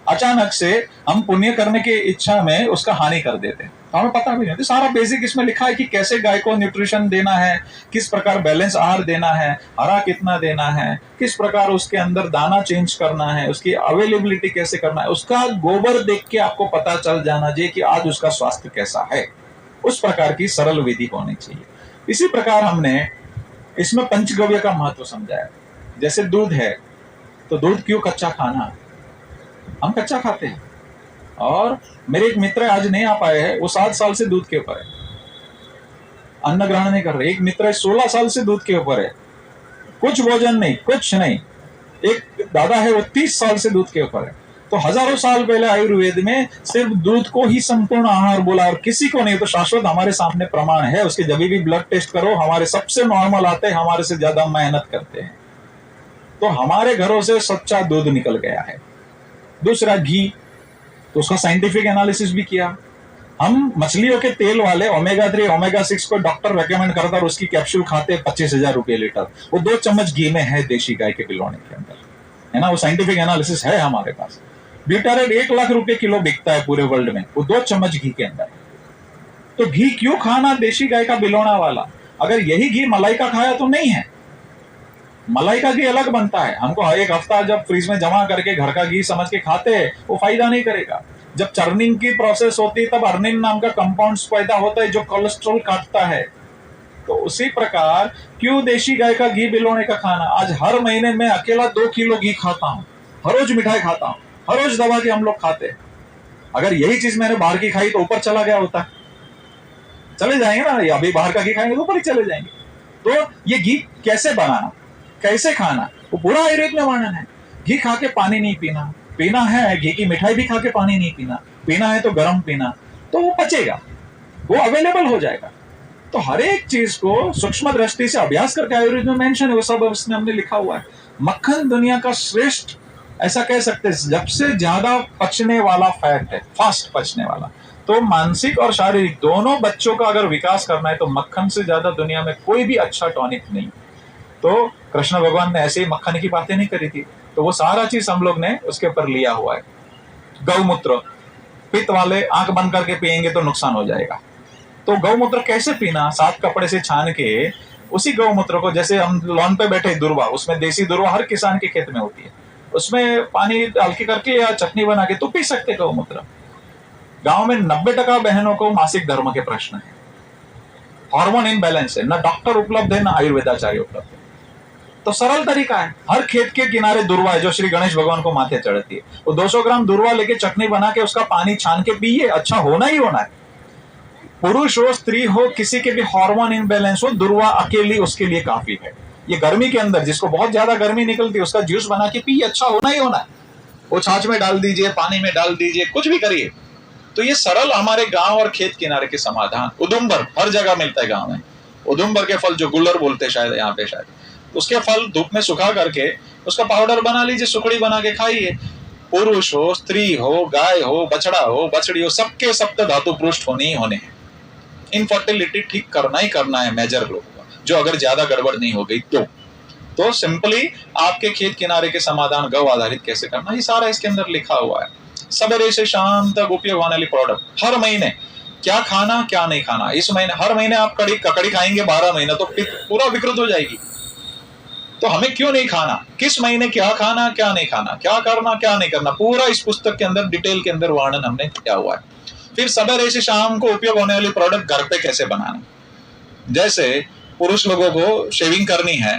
अचानक से हम पुण्य करने की इच्छा में उसका हानि कर देते हैं, तो हमें पता भी नहीं। तो सारा बेसिक इसमें लिखा है कि कैसे गाय को न्यूट्रिशन देना है, किस प्रकार बैलेंस आहार देना है, हरा कितना देना है, किस प्रकार उसके अंदर दाना चेंज करना है, उसकी अवेलेबिलिटी कैसे करना है। उसका गोबर देख के आपको पता चल जाना चाहिए कि आज उसका स्वास्थ्य कैसा है। उस प्रकार की सरल विधि होनी चाहिए। इसी प्रकार हमने इसमें पंचगव्य का महत्व समझाया। जैसे दूध है, तो दूध क्यों कच्चा खाना, हम कच्चा खाते हैं। और मेरे एक मित्र आज नहीं आ पाए हैं, वो 7 साल से दूध के ऊपर है, अन्न ग्रहण नहीं कर रहे। एक मित्र 16 साल से दूध के ऊपर है, कुछ भोजन नहीं, कुछ नहीं। एक दादा है, वो 30 साल से दूध के ऊपर है। तो हजारों साल पहले आयुर्वेद में सिर्फ दूध को ही संपूर्ण आहार बोला, और किसी को नहीं। तो शाश्वत हमारे सामने प्रमाण है उसके। जब भी ब्लड टेस्ट करो, हमारे सबसे नॉर्मल आते हैं, हमारे से ज्यादा मेहनत करते हैं। तो हमारे घरों से सच्चा दूध निकल गया है। दूसरा घी, तो उसका साइंटिफिक एनालिसिस भी किया। हम मछलियों के तेल वाले ओमेगा 3 ओमेगा 6 को डॉक्टर रेकमेंड करता, और उसकी कैप्सूल खाते 25,000 रुपये लीटर। वो 2 चम्मच घी में है देशी गाय के बिलोने के अंदर, है ना। वो साइंटिफिक एनालिसिस है हमारे पास। ब्यूटारेट 1 लाख रुपए किलो बिकता है पूरे वर्ल्ड में, वो 2 चम्मच घी के अंदर। तो घी क्यों खाना देशी गाय का बिलोना वाला? अगर यही घी मलाई का खाया तो नहीं है। मलाई का घी अलग बनता है। हमको एक हफ्ता जब फ्रीज में जमा करके घर का घी समझ के खाते हैं, वो फायदा नहीं करेगा। जब चर्निंग की प्रोसेस होती है तब अर्निन नाम का कंपाउंड पैदा होता है जो कोलेस्ट्रॉल काटता है। तो उसी प्रकार क्यों देशी गाय का घी बिलोने का खाना? आज हर महीने में अकेला 2 किलो घी खाता हूं, हर रोज मिठाई खाता हूं, हर रोज दवा के हम लोग खाते हैं। अगर यही चीज मैंने बाहर की खाई तो ऊपर चला गया होता, चले जाएंगे ना, अभी बाहर का घी खाएंगे तो ऊपर ही चले जाएंगे। तो ये घी कैसे बनाना, कैसे खाना, वो पूरा आयुर्वेद में वर्णन है। घी खा के पानी नहीं पीना, पीना है घी की मिठाई भी खा के पानी नहीं पीना, पीना है तो गर्म पीना, तो वो पचेगा, वो अवेलेबल हो जाएगा। तो हर एक चीज को सूक्ष्म दृष्टि से अभ्यास करके आयुर्वेद में मेंशन है, वो सब उसने हमने लिखा हुआ है। मक्खन दुनिया का श्रेष्ठ, ऐसा कह सकते हैं, जब से ज्यादा पचने वाला फैट है, फास्ट पचने वाला। तो मानसिक और शारीरिक दोनों बच्चों का अगर विकास करना है तो मक्खन से ज्यादा दुनिया में कोई भी अच्छा टॉनिक नहीं। तो कृष्ण भगवान ने ऐसे ही मक्खन की बातें नहीं करी थी, तो वो सारा चीज हम लोग ने उसके ऊपर लिया हुआ है। गौमूत्र, पित्त वाले आंख बंद करके पिएंगे तो नुकसान हो जाएगा। तो गौमूत्र कैसे पीना? साफ कपड़े से छान के उसी गौमूत्र को, जैसे हम लॉन पे बैठे दुर्वा, उसमें देसी दुर्वा हर किसान के खेत में होती है, उसमें पानी डाल के करके या चटनी बना के तो पी सकते गौमूत्र। गांव में 90% बहनों को मासिक धर्म के प्रश्न है, हार्मोन इनबैलेंस है, ना डॉक्टर उपलब्ध है ना आयुर्वेदाचार्य उपलब्ध है। तो सरल तरीका है, हर खेत के किनारे दुर्वा है जो श्री गणेश भगवान को माथे चढ़ती है, वो 200 ग्राम दुर्वा लेके चटनी बना के उसका पानी छान के पिए, अच्छा होना ही होना है। पुरुष हो स्त्री हो, किसी के भी हार्मोन इनबैलेंस हो, दुर्वा अकेली उसके लिए काफी है। ये गर्मी के अंदर जिसको बहुत ज्यादा गर्मी निकलती है उसका जूस बना के पिए, अच्छा होना ही होना है। वो छाछ में डाल दीजिए, पानी में डाल दीजिए, कुछ भी करिए। तो ये सरल हमारे गांव और खेत किनारे के समाधान। उदुम्बर हर जगह मिलता है गांव में, उदुम्बर के फल जो गुल्लर बोलते हैं शायद यहाँ पे, शायद उसके फल धूप में सुखा करके उसका पाउडर बना लीजिए, सुखड़ी बना के खाइए। पुरुष हो स्त्री हो, गाय हो, बछड़ा हो, बछड़ी हो, सबके सप्त धातु पृष्ठ होने ही होने हैं। इनफर्टिलिटी ठीक करना ही करना है मेजर लोगों का, जो अगर ज्यादा गड़बड़ नहीं हो गई तो सिंपली आपके खेत किनारे के समाधान गौ आधारित कैसे करना, ये सारा इसके अंदर लिखा हुआ है। सवेरे से शाम तक उपयोग होने वाली प्रोडक्ट, हर महीने क्या खाना क्या नहीं खाना। इस महीने हर महीने आप ककड़ी खाएंगे 12 महीना तो पूरा विकृत हो जाएगी। तो हमें क्यों नहीं खाना, किस महीने क्या खाना क्या नहीं खाना, क्या करना क्या नहीं करना, पूरा इस पुस्तक के अंदर डिटेल के अंदर वर्णन हमने किया हुआ है। फिर सवेरे से शाम को उपयोग होने वाली प्रोडक्ट घर पे कैसे बनाना। जैसे पुरुष लोगों को शेविंग करनी है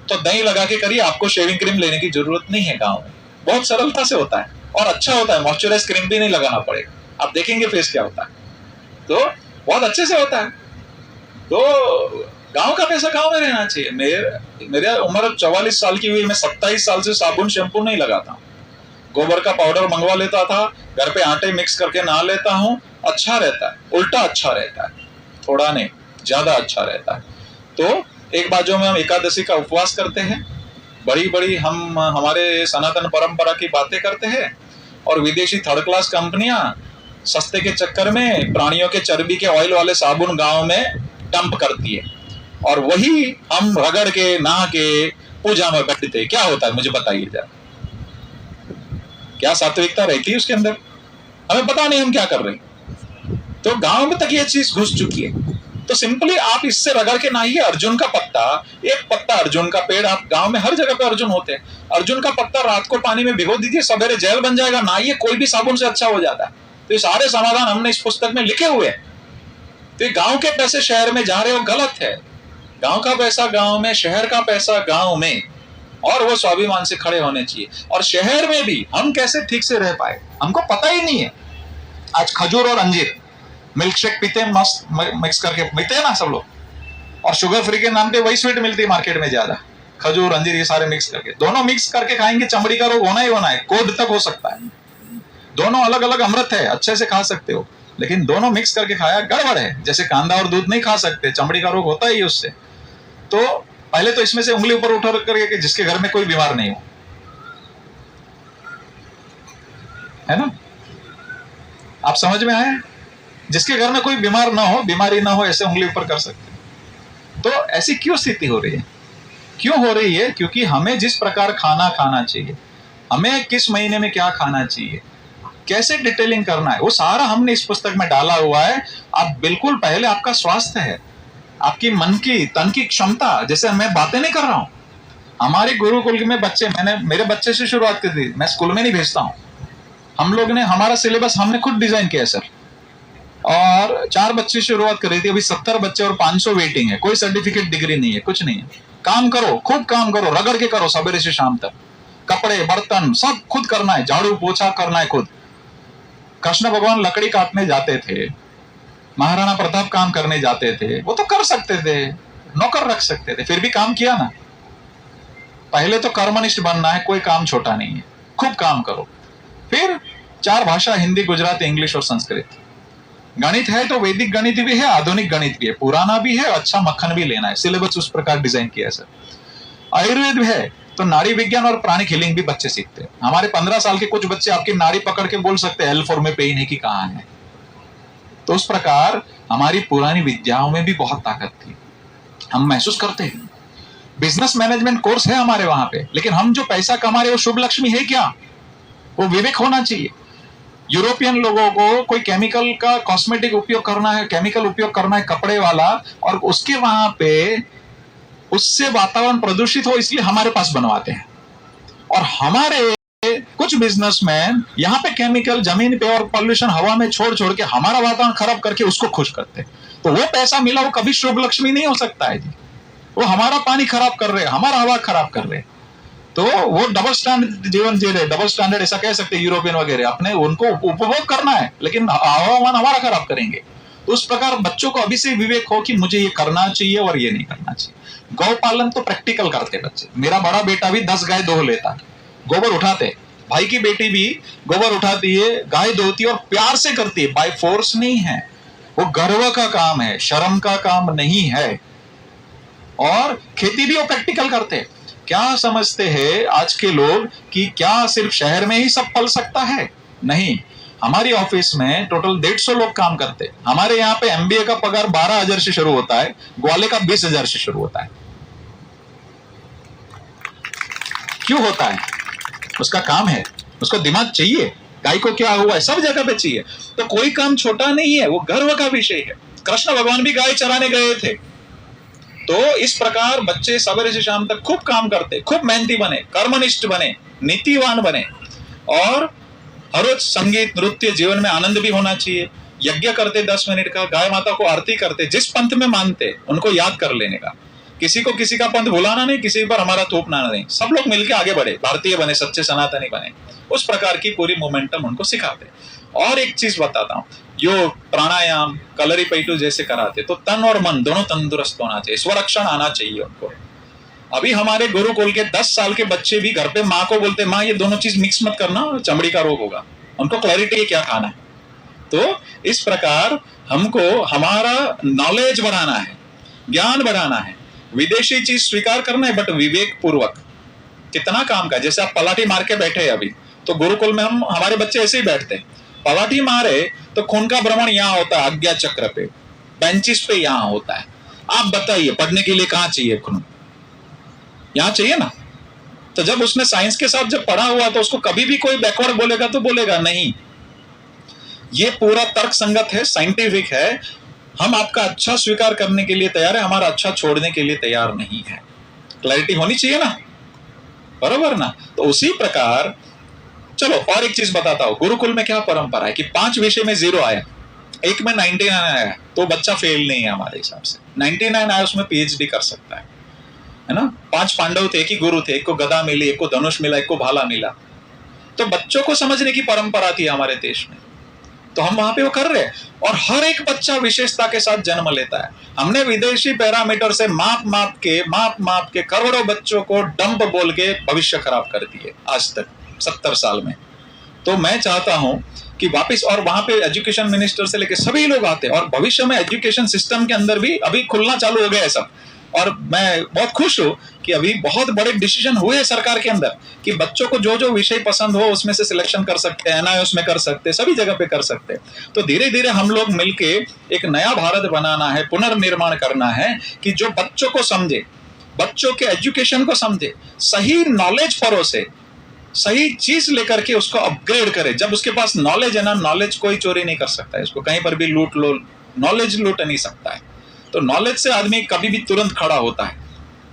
तो दही लगा के करिए, आपको शेविंग क्रीम लेने की जरूरत नहीं है। गाँव में बहुत सरलता से होता है और अच्छा होता है, मॉइस्चराइज क्रीम भी नहीं लगाना पड़ेगा, आप देखेंगे फेस क्या होता है, तो बहुत अच्छे से होता है। तो गांव का पैसा गांव में रहना चाहिए। मेरे उम्र 44 साल की हुई, मैं 27 साल से साबुन शैम्पू नहीं लगाता, गोबर का पाउडर मंगवा लेता था, घर पे आटे मिक्स करके नहा लेता हूँ, अच्छा रहता है, उल्टा अच्छा रहता है, थोड़ा नहीं ज्यादा अच्छा रहता है। तो एक बाजू में हम एकादशी का उपवास करते हैं, बड़ी बड़ी हम हमारे सनातन परंपरा की बातें करते हैं, और विदेशी थर्ड क्लास कंपनियां सस्ते के चक्कर में प्राणियों के चर्बी के ऑयल वाले साबुन गांव में डंप करती है, और वही हम रगड़ के नहा के पूजा में बैठते। क्या होता है मुझे बताइए जरा, क्या सात्विकता रहती है उसके अंदर? हमें पता नहीं हम क्या कर रहे हैं। तो गांव में तक ये चीज घुस चुकी है। तो सिंपली आप इससे रगड़ के नहाइए। अर्जुन का पत्ता, एक पत्ता अर्जुन का पेड़, आप गांव में हर जगह पे अर्जुन होते हैं, अर्जुन का पत्ता रात को पानी में भिगो दीजिए, सवेरे जेल बन जाएगा, नहाइए, कोई भी साबुन से अच्छा हो जाता है। तो ये सारे समाधान हमने इस पुस्तक में लिखे हुए हैं। तो ये गांव के पैसे शहर में जा रहे हो, गलत है। गांव का पैसा गांव में, शहर का पैसा गांव में, और वो स्वाभिमान से खड़े होने चाहिए। और शहर में भी हम कैसे ठीक से रह पाए, हमको पता ही नहीं है। आज खजूर और अंजीर मिल्क शेक पीते हैं, मस्त मिक्स करके पीते हैं ना सब लोग, और शुगर फ्री के नाम पे वही स्वीट मिलती है मार्केट में ज्यादा, खजूर अंजीर ये सारे मिक्स करके, दोनों मिक्स करके खाएंगे चमड़ी का रोग होना ही होना है, कोढ़ तक हो सकता है। दोनों अलग अलग अमृत है, अच्छे से खा सकते हो, लेकिन दोनों मिक्स करके खाया गड़बड़ है। जैसे कांदा और दूध नहीं खा सकते, चमड़ी का रोग होता ही उससे। तो पहले तो इसमें से उंगली ऊपर उठा करके जिसके घर में कोई बीमार नहीं हो, है ना, आप समझ में आए? जिसके घर में कोई बीमार ना हो, बीमारी ना हो, ऐसे उंगली ऊपर कर सकते। तो ऐसी क्यों स्थिति हो रही है? क्यों हो रही है? क्योंकि हमें जिस प्रकार खाना खाना चाहिए, हमें किस महीने में क्या खाना चाहिए, कैसे डिटेलिंग करना है, वो सारा हमने इस पुस्तक में डाला हुआ है। आप बिल्कुल, पहले आपका स्वास्थ्य है, आपकी मन की तन की क्षमता। जैसे मैं बातें नहीं कर रहा हूं, हमारे गुरुकुल में बच्चे, मैंने मेरे बच्चे से शुरुआत की थी, मैं स्कूल में नहीं भेजता हूं, हम लोग ने हमारा सिलेबस हमने खुद डिजाइन किया सर, और 4 बच्चे शुरुआत करी थी, अभी 70 बच्चे और 500 वेटिंग है। कोई सर्टिफिकेट डिग्री नहीं है, कुछ नहीं है। काम करो, खूब काम करो, रगड़ के करो, सवेरे से शाम तक। कपड़े बर्तन सब खुद करना है, झाड़ू पोछा करना है खुद। कृष्ण भगवान लकड़ी काटने जाते थे, महाराणा प्रताप काम करने जाते थे, वो तो कर सकते थे, नौकर रख सकते थे, फिर भी काम किया ना। पहले तो कर्मनिष्ठ बनना है, कोई काम छोटा नहीं है, खूब काम करो। फिर 4 भाषा, हिंदी, गुजराती, इंग्लिश और संस्कृत। गणित है तो वैदिक गणित भी है, आधुनिक गणित भी है, पुराना भी है, अच्छा मक्खन भी लेना है। सिलेबस उस प्रकार डिजाइन किया है सर। आयुर्वेद है तो नाड़ी विज्ञान और प्राणिक हीलिंग भी बच्चे सीखते हैं। हमारे 15 साल के कुछ बच्चे आपकी नाड़ी पकड़ के बोल सकते हैं L4 में पेन है कि कहाँ है। तो उस प्रकार हमारी पुरानी विद्याओं में भी बहुत ताकत थी, हम महसूस करते हैं। बिजनेस मैनेजमेंट कोर्स है हमारे वहां पे, लेकिन हम जो पैसा कमा रहे हैं वो शुभ लक्ष्मी है क्या? वो विवेक होना चाहिए। यूरोपियन लोगों को कोई केमिकल का कॉस्मेटिक उपयोग करना है, केमिकल उपयोग करना है कपड़े वाला, और उसके वहां पे उससे वातावरण प्रदूषित हो, इसलिए हमारे पास बनवाते हैं। और हमारे कुछ बिजनेसमैन यहाँ पे केमिकल जमीन पे और पॉल्यूशन हवा में छोड़ छोड़ के हमारा वातावरण खराब करके उसको खुश करते हैं। तो वो पैसा मिला वो कभी शुभ लक्ष्मी नहीं हो सकता है जी। वो हमारा पानी खराब कर रहे हैं, हमारा हवा खराब कर रहे हैं। तो वो डबल स्टैंडर्ड जीवन जी रहे, डबल स्टैंडर्ड ऐसा कह सकते हैं यूरोपियन वगैरह। अपने उनको उपभोग करना है, लेकिन हवामान हमारा खराब करेंगे। तो उस प्रकार बच्चों को अभी से विवेक हो कि मुझे ये करना चाहिए और ये नहीं करना चाहिए। गौ पालन तो प्रैक्टिकल करते बच्चे। मेरा बड़ा बेटा भी 10 गाय दोह लेता, गोबर उठाते। भाई की बेटी भी गोबर उठाती है, गाय धोती है और प्यार से करती है, बाय फोर्स नहीं है। वो गर्व का काम है, शर्म का काम नहीं है। और खेती भी वो प्रैक्टिकल करते हैं। क्या समझते हैं आज के लोग कि क्या सिर्फ शहर में ही सब फल सकता है? नहीं। हमारी ऑफिस में टोटल 150 लोग काम करते हैं। हमारे यहाँ पे MBA का पगार 12,000 से शुरू होता है, ग्वाले का 20,000 से शुरू होता है। क्यों होता है? उसका काम है, उसको दिमाग चाहिए। गाय को क्या हुआ है, सब जगह पे चाहिए। तो कोई काम छोटा नहीं है, वो गर्व का विषय है। कृष्ण भगवान भी गाय चराने गए थे। तो इस प्रकार बच्चे सवेरे से शाम तक खूब काम करते, खूब मेहनती बने, कर्मनिष्ठ बने, नीतिवान बने। और हर रोज संगीत नृत्य, जीवन में आनंद भी होना चाहिए। यज्ञ करते 10 मिनट का, गाय माता को आरती करते, जिस पंथ में मानते उनको याद कर लेने का। किसी को किसी का पंथ भुलाना नहीं, किसी पर हमारा थोपना नहीं। सब लोग मिलकर आगे बढ़े, भारतीय बने, सच्चे सनातनी बने। उस प्रकार की पूरी मोमेंटम उनको सिखाते। और एक चीज बताता हूँ, योग, प्राणायाम, कलरी पैटू जैसे कराते तो तन और मन दोनों तंदुरुस्त होना चाहिए, स्वरक्षण आना चाहिए उनको। अभी हमारे गुरुकुल के 10 साल के बच्चे भी घर पे माँ को बोलते, माँ ये दोनों चीज मिक्स मत करना, चमड़ी का रोग होगा। उनको क्लैरिटी है क्या खाना है। तो इस प्रकार हमको हमारा नॉलेज बढ़ाना है, ज्ञान बढ़ाना है, विदेशी चीज स्वीकार करना है, बट विवेक पूर्वक। कितना काम का, जैसे आप पलाटी मार के बैठे हैं अभी, तो गुरुकुल में हमारे बच्चे ऐसे ही बैठते हैं। पलाटी मारे तो खून का भ्रमण यहाँ होता है, आज्ञा चक्र पे, बेंचिस पे यहाँ होता है। आप बताइए पढ़ने के लिए कहाँ चाहिए खून? यहाँ चाहिए ना। तो जब उसने साइंस के साथ जब पढ़ा हुआ तो उसको कभी भी कोई बैकवर्ड बोलेगा तो बोलेगा नहीं। ये पूरा तर्क संगत है, साइंटिफिक है। हम आपका अच्छा स्वीकार करने के लिए तैयार है, हमारा अच्छा छोड़ने के लिए तैयार नहीं है। क्लैरिटी होनी चाहिए ना, बरोबर ना। तो उसी प्रकार चलो और एक चीज बताता हूं, गुरुकुल में क्या परंपरा है कि 5 विषय में 0 आया, एक में 99 आया, तो बच्चा फेल नहीं है हमारे हिसाब से। 99 आया उसमें PhD कर सकता है ना। 5 पांडव थे, एक ही गुरु थे, एक को गदा मिली, एक को धनुष मिला, एक को भाला मिला। तो बच्चों को समझने की परंपरा थी हमारे देश में, तो हम वहां पे वो कर रहे हैं। और हर एक बच्चा विशेषता के साथ जन्म लेता है। हमने विदेशी पैरामीटर से माप माप के करोड़ों बच्चों को डंप बोल के भविष्य खराब कर दिए आज तक 70 साल में। तो मैं चाहता हूं कि वापस, और वहां पे एजुकेशन मिनिस्टर से लेके सभी लोग आते हैं, और भविष्य में एजुकेशन सिस्टम के अंदर भी अभी खुलना चालू हो गया है सब। और मैं बहुत खुश हूं कि अभी बहुत बड़े डिसीजन हुए हैं सरकार के अंदर कि बच्चों को जो जो विषय पसंद हो उसमें से सिलेक्शन कर सकते हैं, NIOS में कर सकते हैं, सभी जगह पे कर सकते हैं। तो धीरे धीरे हम लोग मिलके एक नया भारत बनाना है, पुनर्निर्माण करना है कि जो बच्चों को समझे, बच्चों के एजुकेशन को समझे, सही नॉलेज परोसे, सही चीज लेकर के उसको अपग्रेड करे। जब उसके पास नॉलेज है ना, नॉलेज कोई चोरी नहीं कर सकता है, इसको कहीं पर भी लूट लो, नॉलेज लूट नहीं सकता है। तो नॉलेज से आदमी कभी भी तुरंत खड़ा होता है।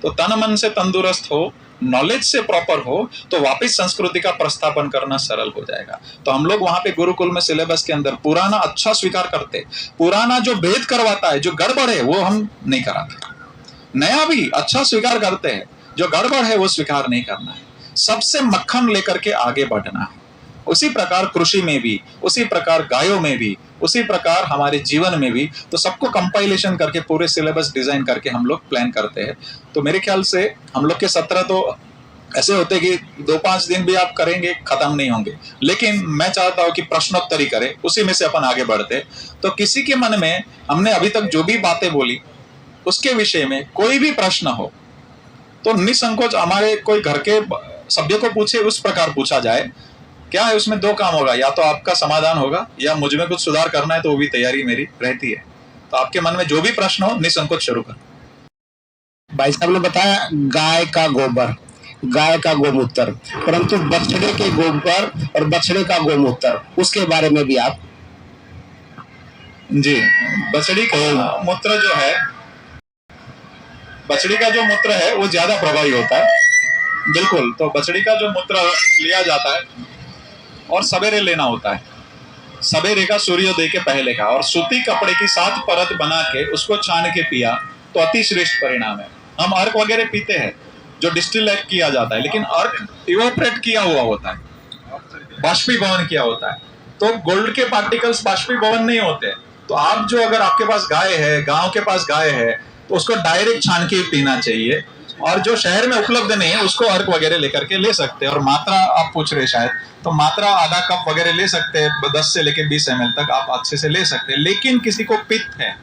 तो तन मन से तंदुरुस्त हो, नॉलेज से प्रॉपर हो तो वापस संस्कृति का प्रस्थापन करना सरल हो जाएगा। तो हम लोग वहां पे गुरुकुल में सिलेबस के अंदर पुराना अच्छा स्वीकार करते, पुराना जो भेद करवाता है, जो गड़बड़ है वो हम नहीं कराते, नया भी अच्छा स्वीकार करते हैं, जो गड़बड़ है वो स्वीकार नहीं करना है, सबसे मक्खन लेकर के आगे बढ़ना है। उसी प्रकार कृषि में भी, उसी प्रकार गायों में भी, उसी प्रकार हमारे जीवन में भी, तो सबको कंपाइलेशन करके पूरे सिलेबस डिजाइन करके हम लोग प्लान करते हैं। तो मेरे ख्याल से हम लोग के सत्र तो ऐसे होते कि 2-5 दिन भी आप करेंगे खत्म नहीं होंगे, लेकिन मैं चाहता हूं कि प्रश्नोत्तरी करें, उसी में से अपन आगे बढ़ते। तो किसी के मन में हमने अभी तक जो भी बातें बोली उसके विषय में कोई भी प्रश्न हो तो निसंकोच हमारे कोई घर के सभ्य को पूछे, उस प्रकार पूछा जाए। क्या है उसमें 2 काम होगा, या तो आपका समाधान होगा या मुझ में कुछ सुधार करना है, तो वो भी तैयारी मेरी रहती है। तो आपके मन में जो भी प्रश्न हो निसंकोच शुरू कर। भाई साहब ने बताया गाय का गोबर, गाय का गोमूत्र, परंतु बछड़े के गोबर और बछड़े का गोमूत्र, उसके बारे में भी आप। जी, बछड़ी का मूत्र जो है, बछड़ी का जो मूत्र है वो ज्यादा प्रभावी होता है। बिल्कुल, तो बछड़ी का जो मूत्र लिया जाता है और सवेरे लेना होता है, सवेरे का सूर्योदय के पहले का, और सूती कपड़े की 7 परत बना के उसको छान के पिया तो अति श्रेष्ठ परिणाम है। हम अर्क वगैरह पीते हैं जो डिस्टिलेट किया जाता है, लेकिन अर्क इवेपोरेट किया हुआ होता है, बाष्पीभवन किया होता है, तो गोल्ड के पार्टिकल्स बाष्पीभवन नहीं होते। तो आप जो, अगर आपके पास गाय है, गांव के पास गाय है, तो उसको डायरेक्ट छान के पीना चाहिए, और जो शहर में उपलब्ध नहीं है उसको अर्क वगैरह लेकर के ले सकते हैं। और मात्रा आप पूछ रहे शायद, तो मात्रा आधा कप वगैरह ले सकते हैं, 10 से लेकर 20 ml तक आप अच्छे से ले सकते हैं। लेकिन किसी को पित्त है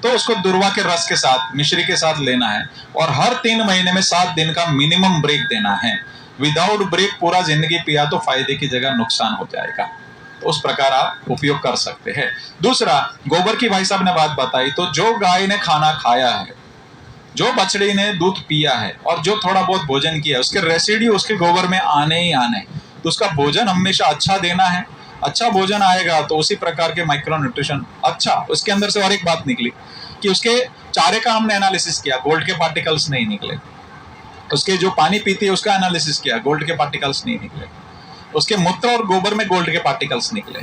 तो उसको दुर्वा के रस के साथ, मिश्री के साथ लेना है, और हर 3 महीने में 7 दिन का मिनिमम ब्रेक देना है। विदाउट ब्रेक पूरा जिंदगी पिया तो फायदे की जगह नुकसान हो जाएगा। तो उस प्रकार आप उपयोग कर सकते हैं। दूसरा, गोबर की भाई साहब ने बात बताई, तो जो गाय ने खाना खाया है, जो बछड़ी ने दूध पिया है, और जो थोड़ा बहुत भोजन किया है, उसके रेसिड्यू उसके गोबर में आने ही आने। तो उसका भोजन हमेशा अच्छा देना है। अच्छा भोजन आएगा तो उसी प्रकार के माइक्रो न्यूट्रिशन अच्छा। उसके अंदर से और एक बात निकली कि उसके चारे का हमने एनालिसिस किया, गोल्ड के पार्टिकल्स नहीं निकले। उसके जो पानी पीती है उसका एनालिसिस किया, गोल्ड के पार्टिकल्स नहीं निकले। उसके मूत्र और गोबर में गोल्ड के पार्टिकल्स निकले।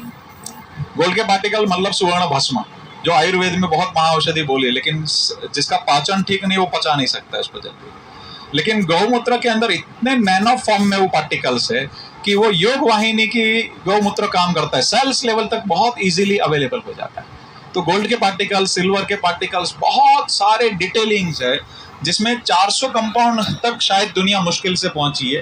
गोल्ड के पार्टिकल मतलब सुवर्ण भस्म, जो आयुर्वेद में बहुत महाऔषधि बोली है, लेकिन जिसका पाचन ठीक नहीं वो पचा नहीं सकता इसको जल्दी। लेकिन गौमूत्र के अंदर इतने नैनो फॉर्म में वो पार्टिकल्स है कि वो योग वाहिनी की गौमूत्र काम करता है, सेल्स लेवल तक बहुत इजीली अवेलेबल हो जाता है। तो गोल्ड के पार्टिकल्स, सिल्वर के पार्टिकल्स, बहुत सारे डिटेलिंग्स है, जिसमें 400 कंपाउंड तक शायद दुनिया मुश्किल से पहुंची है,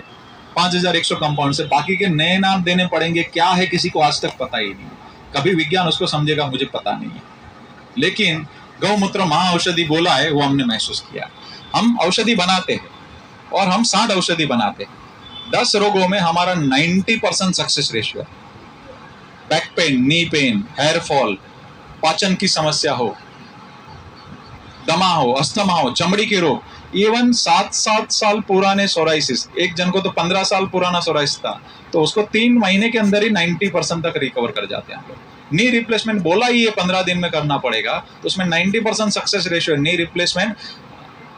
5100 कंपाउंड से। बाकी के नए नाम देने पड़ेंगे, क्या है किसी को आज तक पता ही नहीं। कभी विज्ञान उसको समझेगा मुझे पता नहीं है, लेकिन गौमूत्र महाऔषधि बोला है वो हमने महसूस किया। हम औषधि बनाते हैं और हम 60 औषधि बनाते हैं। 10 रोगों में हमारा 90% सक्सेस रेशियो है। Back pain, knee pain, hair fall, पाचन की समस्या हो, दमा हो, अस्थमा हो, चमड़ी के रोग, इवन 7-7 साल पुराने सोराइसिस, एक जन को तो 15 साल पुराना सोराइसिस था, तो उसको 3 महीने के अंदर ही 90% तक रिकवर कर जाते हैं हम लोग। नी रिप्लेसमेंट बोला ही ये 15 दिन में करना पड़ेगा, तो उसमें 90% सक्सेस रेशियो है। नी रिप्लेसमेंट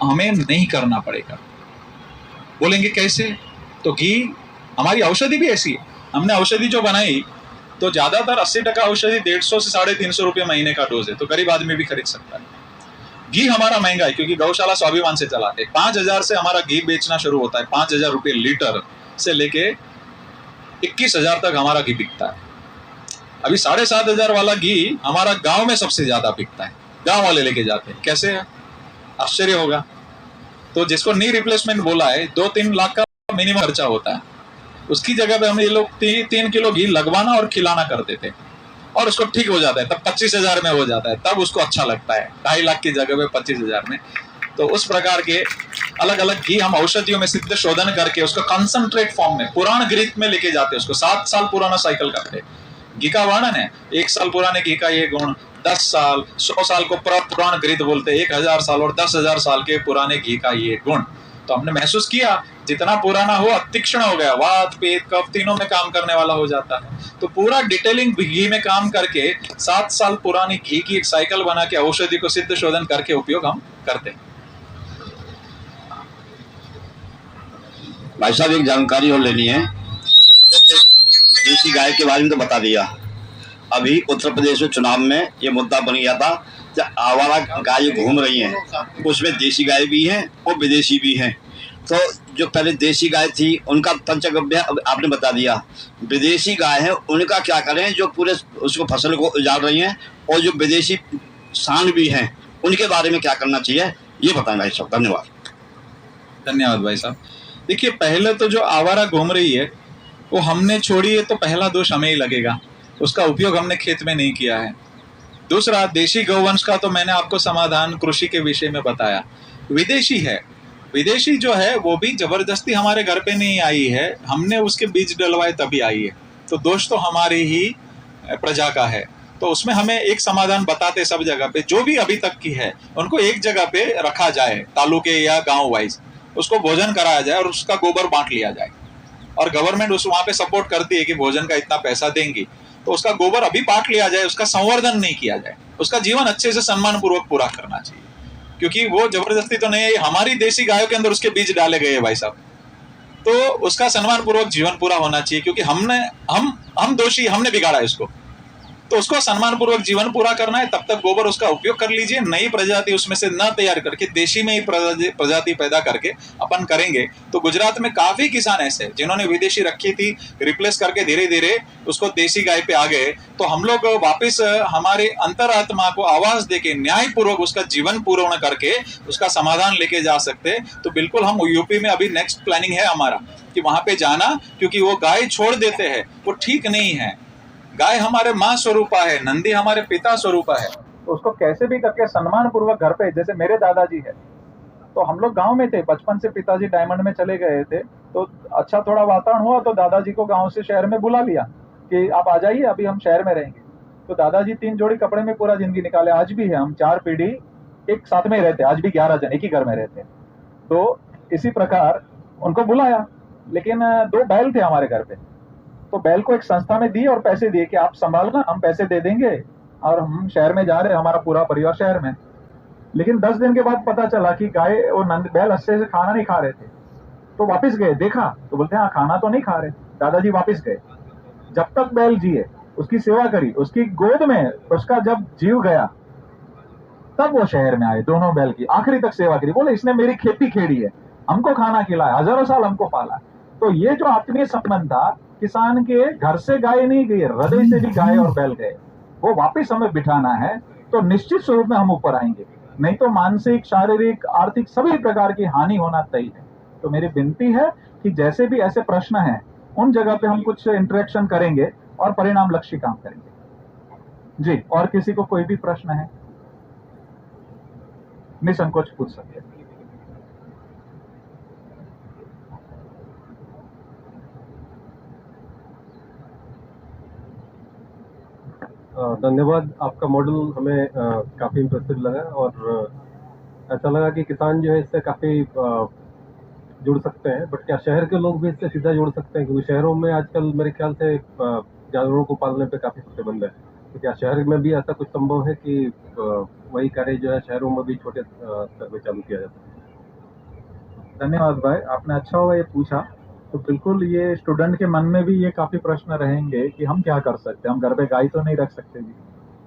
हमें नहीं करना पड़ेगा। बोलेंगे कैसे? तो घी, हमारी औषधि भी ऐसी है। हमने औषधि जो बनाई तो ज्यादातर 80% औषधि 150 से 350 रुपये महीने का डोज है, तो गरीब आदमी भी खरीद सकता है। घी हमारा महंगा है क्योंकि गौशाला स्वाभिमान से चलाते हैं। 5000 से हमारा घी बेचना शुरू होता है, 5000 रुपये लीटर से लेके 21,000 तक हमारा घी बिकता है। अभी 7,500 वाला घी हमारा गांव में सबसे ज्यादा बिकता है, गांव वाले लेके जाते हैं। कैसे है? आश्चर्य होगा। तो जिसको नी रिप्लेसमेंट बोला है, 2-3 लाख का मिनिमम खर्चा होता है, उसकी जगह पे हम ये लोग 3 किलो घी लगवाना और खिलाना करते थे, और उसको ठीक हो जाता है। तब 25,000 में हो जाता है, तब उसको अच्छा लगता है। 2.5 लाख की जगह पे 25,000 में। तो उस प्रकार के अलग अलग घी हम औषधियों में सिद्ध शोधन करके उसको कंसंट्रेट फॉर्म में पुराण घृत में लेके जाते हैं। उसको 7 साल पुराना साइकिल करते हैं। घी का वर्णन है, 1 साल पुराने घी का ये गुण, 10 साल, 100 साल को पुराण घृत बोलते हैं, 1000 साल और 10,000 साल के पुराने घी का ये गुण। तो हमने महसूस किया जितना पुराना हो तीक्ष्ण हो गया, वात पित्त कफ तीनों में काम करने वाला हो जाता है। तो पूरा डिटेलिंग घी में काम करके 7 साल पुरानी घी की एक साइकिल बना के औषधि को सिद्ध शोधन करके उपयोग हम करते हैं। भाई साहब एक जानकारी और लेनी है। जैसे देसी गाय के बारे में तो बता दिया, अभी उत्तर प्रदेश में चुनाव में ये मुद्दा बन गया था कि आवारा गाय घूम रही हैं, उसमें देसी गाय भी हैं और विदेशी भी हैं। तो जो पहले देसी गाय थी उनका पंचगव्य आपने बता दिया, विदेशी गाय है उनका क्या करें जो पूरे उसको फसल को उजाड़ रही हैं, और जो विदेशी सांड भी हैं उनके बारे में क्या करना चाहिए ये बताएं भाई साहब। धन्यवाद। धन्यवाद भाई साहब। देखिए, पहले तो जो आवारा घूम रही है वो हमने छोड़ी है, तो पहला दोष हमें ही लगेगा, उसका उपयोग हमने खेत में नहीं किया है। दूसरा, देशी गौवंश का तो मैंने आपको समाधान कृषि के विषय में बताया। विदेशी है, विदेशी जो है वो भी जबरदस्ती हमारे घर पे नहीं आई है, हमने उसके बीज डलवाए तभी आई है, तो दोष तो हमारी ही प्रजा का है। तो उसमें हमें एक समाधान बताते सब जगह पे, जो भी अभी तक की है उनको एक जगह पे रखा जाए, तालुके या गांव वाइज उसको भोजन कराया जाए और उसका गोबर बांट लिया जाए। और गवर्नमेंट उस वहां पे सपोर्ट करती है कि भोजन का इतना पैसा देंगी, तो उसका गोबर अभी बांट लिया जाए, उसका संवर्धन नहीं किया जाए, उसका जीवन अच्छे से सम्मान पूर्वक पूरा करना चाहिए। क्योंकि वो जबरदस्ती तो नहीं है, हमारी देसी गायों के अंदर उसके बीज डाले गए हैं भाई साहब, तो उसका सम्मान पूर्वक जीवन पूरा होना चाहिए। क्योंकि हम दोषी, हमने बिगाड़ा है उसको, तो उसको सम्मान पूर्वक जीवन पूरा करना है। तब तक गोबर उसका उपयोग कर लीजिए, नई प्रजाति उसमें से न तैयार करके देशी में ही प्रजाति पैदा करके अपन करेंगे। तो गुजरात में काफी किसान ऐसे जिन्होंने विदेशी रखी थी, रिप्लेस करके धीरे धीरे उसको देसी गाय पे आ गए। तो हम लोग वापिस हमारे अंतरात्मा को आवाज देके न्यायपूर्वक उसका जीवन पूर्ण करके उसका समाधान लेके जा सकते। तो बिल्कुल हम यूपी में अभी नेक्स्ट प्लानिंग है हमारा कि वहां पे जाना, क्योंकि वो गाय छोड़ देते हैं वो ठीक नहीं है। गाय हमारे माँ स्वरूपा है, नंदी हमारे पिता स्वरूपा है, तो उसको कैसे भी करके सम्मान पूर्वक घर पे, जैसे मेरे दादाजी है, तो हम लोग गांव में थे, बचपन से पिताजी डायमंड में चले गए थे, तो अच्छा थोड़ा वातावरण हुआ तो दादाजी को गांव से शहर में बुला लिया कि आप आ जाइए, अभी हम शहर में रहेंगे। तो दादाजी 3 जोड़ी कपड़े में पूरा जिंदगी निकाले, आज भी है, हम 4 पीढ़ी एक साथ में रहते, आज भी 11 जन एक ही घर में रहते। तो इसी प्रकार उनको बुलाया, लेकिन 2 बैल थे हमारे घर पे, तो बैल को एक संस्था में दी और पैसे दिए कि आप संभालना, हम पैसे दे देंगे और हम शहर में जा रहे हैं, हमारा पूरा परिवार शहर में। लेकिन 10 दिन के बाद पता चला कि गाय और बैल अच्छे से खाना नहीं खा रहे थे, तो वापस गए, देखा तो बोलते हैं हाँ खाना तो नहीं खा रहे। दादाजी वापस गए, जब तक बैल जिए उसकी सेवा करी, उसकी गोद में उसका जब जीव गया तब वो शहर में आए, दोनों बैल की आखिरी तक सेवा करी। बोले इसने मेरी खेती खेड़ी है, हमको खाना खिलाया, हजारों साल हमको पाला। तो ये जो आत्मीय संबंध था, किसान के घर से गाय नहीं गई, हृदय से भी गाय और बैल गए, वो वापस हमें बिठाना है, तो निश्चित स्वरूप में हम ऊपर आएंगे, नहीं तो मानसिक, शारीरिक, आर्थिक सभी प्रकार की हानि होना तय है। तो मेरी विनती है कि जैसे भी ऐसे प्रश्न हैं उन जगह पे हम कुछ इंटरेक्शन करेंगे और परिणाम लक्ष्य काम करेंगे। जी, और किसी को कोई भी प्रश्न है निसंकोच पूछ सकते हैं। धन्यवाद। आपका मॉडल हमें काफ़ी इम्प्रेसिव लगा और ऐसा लगा कि किसान जो है इससे काफ़ी जुड़ सकते हैं। बट क्या शहर के लोग भी इससे सीधा जुड़ सकते हैं? क्योंकि शहरों में आजकल मेरे ख्याल से जानवरों को पालने पे काफ़ी प्रतिबंध है, तो क्या शहर में भी ऐसा कुछ संभव है कि वही कार्य जो है शहरों में भी छोटे स्तर में चालू किया जा सकता है? धन्यवाद भाई, आपने अच्छा हुआ ये पूछा। तो बिल्कुल ये स्टूडेंट के मन में भी ये काफी प्रश्न रहेंगे कि हम क्या कर सकते हैं, हम घर पे गाय तो नहीं रख सकते जी।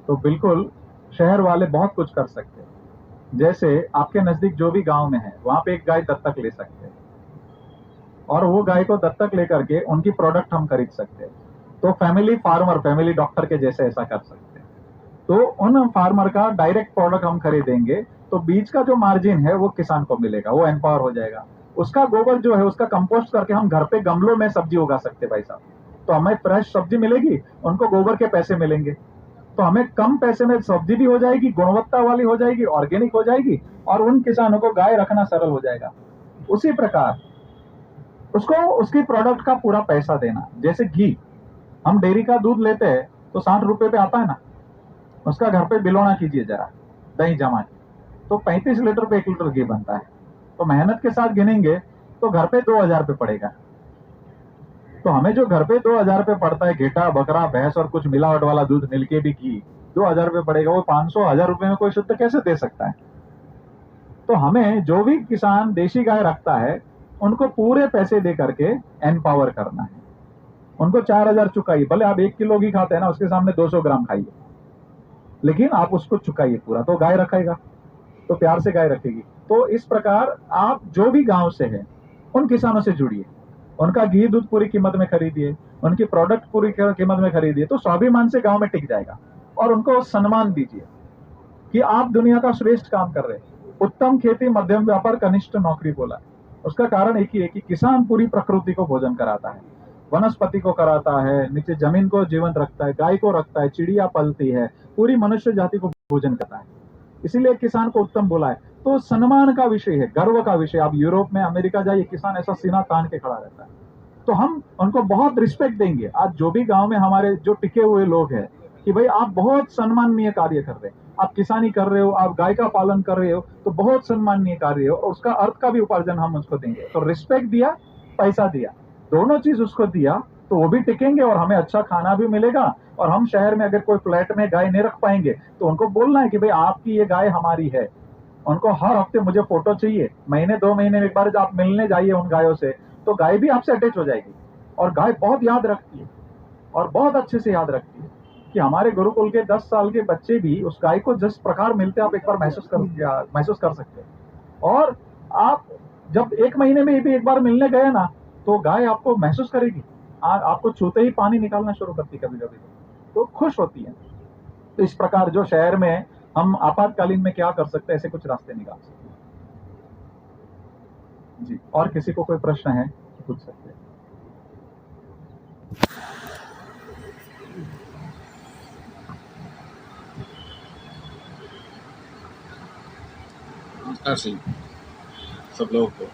तो बिल्कुल शहर वाले बहुत कुछ कर सकते हैं। जैसे आपके नजदीक जो भी गांव में है वहां पे एक गाय दत्तक ले सकते हैं और वो गाय को दत्तक लेकर के उनकी प्रोडक्ट हम खरीद सकते हैं। तो फैमिली फार्मर, फैमिली डॉक्टर के जैसे ऐसा कर सकते हैं। तो उन फार्मर का डायरेक्ट प्रोडक्ट हम खरीदेंगे, तो बीज का जो मार्जिन है वो किसान को मिलेगा, वो एम्पावर हो जाएगा। उसका गोबर जो है उसका कंपोस्ट करके हम घर पे गमलों में सब्जी उगा सकते भाई साहब, तो हमें फ्रेश सब्जी मिलेगी, उनको गोबर के पैसे मिलेंगे, तो हमें कम पैसे में सब्जी भी हो जाएगी, गुणवत्ता वाली हो जाएगी, ऑर्गेनिक हो जाएगी, और उन किसानों को गाय रखना सरल हो जाएगा। उसी प्रकार उसको उसकी प्रोडक्ट का पूरा पैसा देना। जैसे घी, हम डेयरी का दूध लेते हैं तो 60 रुपए पे आता है ना, उसका घर पे बिलोना कीजिए जरा, दही जमा के, तो 35 लीटर पे 1 लीटर घी बनता है। तो मेहनत के साथ गिनेंगे तो घर पे 2000 पे पड़ेगा। तो हमें जो घर पे 2000 पे पड़ता है, घेटा, बकरा, भैंस और कुछ मिलावट वाला दूध मिलके भी घी 2000 पे पड़ेगा, वो 500-1000 रुपए में कोई शुद्ध कैसे दे सकता है? तो हमें जो भी किसान देशी गाय रखता है उनको पूरे पैसे दे करके एम्पावर करना है। उनको 4000 चुकाइए, भले आप 1 किलो घी खाते हैं ना, उसके सामने 200 ग्राम खाइए, लेकिन आप उसको चुकाइए पूरा, तो गाय रखेगा, तो प्यार से गाय रखेगी। तो इस प्रकार आप जो भी गांव से है उन किसानों से जुड़िए, उनका घी दूध पूरी कीमत में खरीदिए, उनकी प्रोडक्ट पूरी कीमत में खरीदिए, तो स्वाभिमान से गांव में टिक जाएगा। और उनको सम्मान दीजिए कि आप दुनिया का श्रेष्ठ काम कर रहे हैं। उत्तम खेती, मध्यम व्यापार, कनिष्ठ नौकरी बोला है। उसका कारण एक ही है कि किसान पूरी प्रकृति को भोजन कराता है, वनस्पति को कराता है, नीचे जमीन को जीवंत रखता है, गाय को रखता है, चिड़िया पलती है, पूरी मनुष्य जाति को भोजन करता है। इसीलिए किसान को उत्तम बोला है। तो सम्मान का विषय है, गर्व का विषय। आप यूरोप में, अमेरिका जाइए, किसान ऐसा सीना तान के खड़ा रहता है। तो हम उनको बहुत रिस्पेक्ट देंगे। आज जो भी गांव में हमारे जो टिके हुए लोग हैं कि भाई आप बहुत सम्माननीय कार्य कर रहे हैं, आप किसानी कर रहे हो, आप गाय का पालन कर रहे हो, तो बहुत सम्माननीय कार्य हो, और उसका अर्थ का भी उपार्जन हम उसको देंगे। तो रिस्पेक्ट दिया, पैसा दिया, दोनों चीज उसको दिया, तो वो भी टिकेंगे और हमें अच्छा खाना भी मिलेगा। और हम शहर में अगर कोई फ्लैट में गाय नहीं रख पाएंगे तो उनको बोलना है कि भाई आपकी ये गाय हमारी है। उनको हर हफ्ते मुझे फोटो चाहिए, महीने 2 महीने में एक बार जब आप मिलने जाइए उन गायों से, तो गाय भी आपसे अटैच हो जाएगी। और गाय बहुत याद रखती है, और बहुत अच्छे से याद रखती है कि हमारे गुरुकुल के 10 साल के बच्चे भी उस गाय को जिस प्रकार मिलते हैं, आप एक बार महसूस कर सकते हैं। और आप जब 1 महीने में भी एक बार मिलने गए ना, तो गाय आपको महसूस करेगी, आपको छूते ही पानी निकालना शुरू करती कभी कभी, तो खुश होती है। तो इस प्रकार जो शहर में हम आपातकालीन में क्या कर सकते हैं, ऐसे कुछ रास्ते निकाल सकते हैं जी। और किसी को कोई प्रश्न है तो पूछ सकते हैं। नमस्कार सिंह सब लोगों को।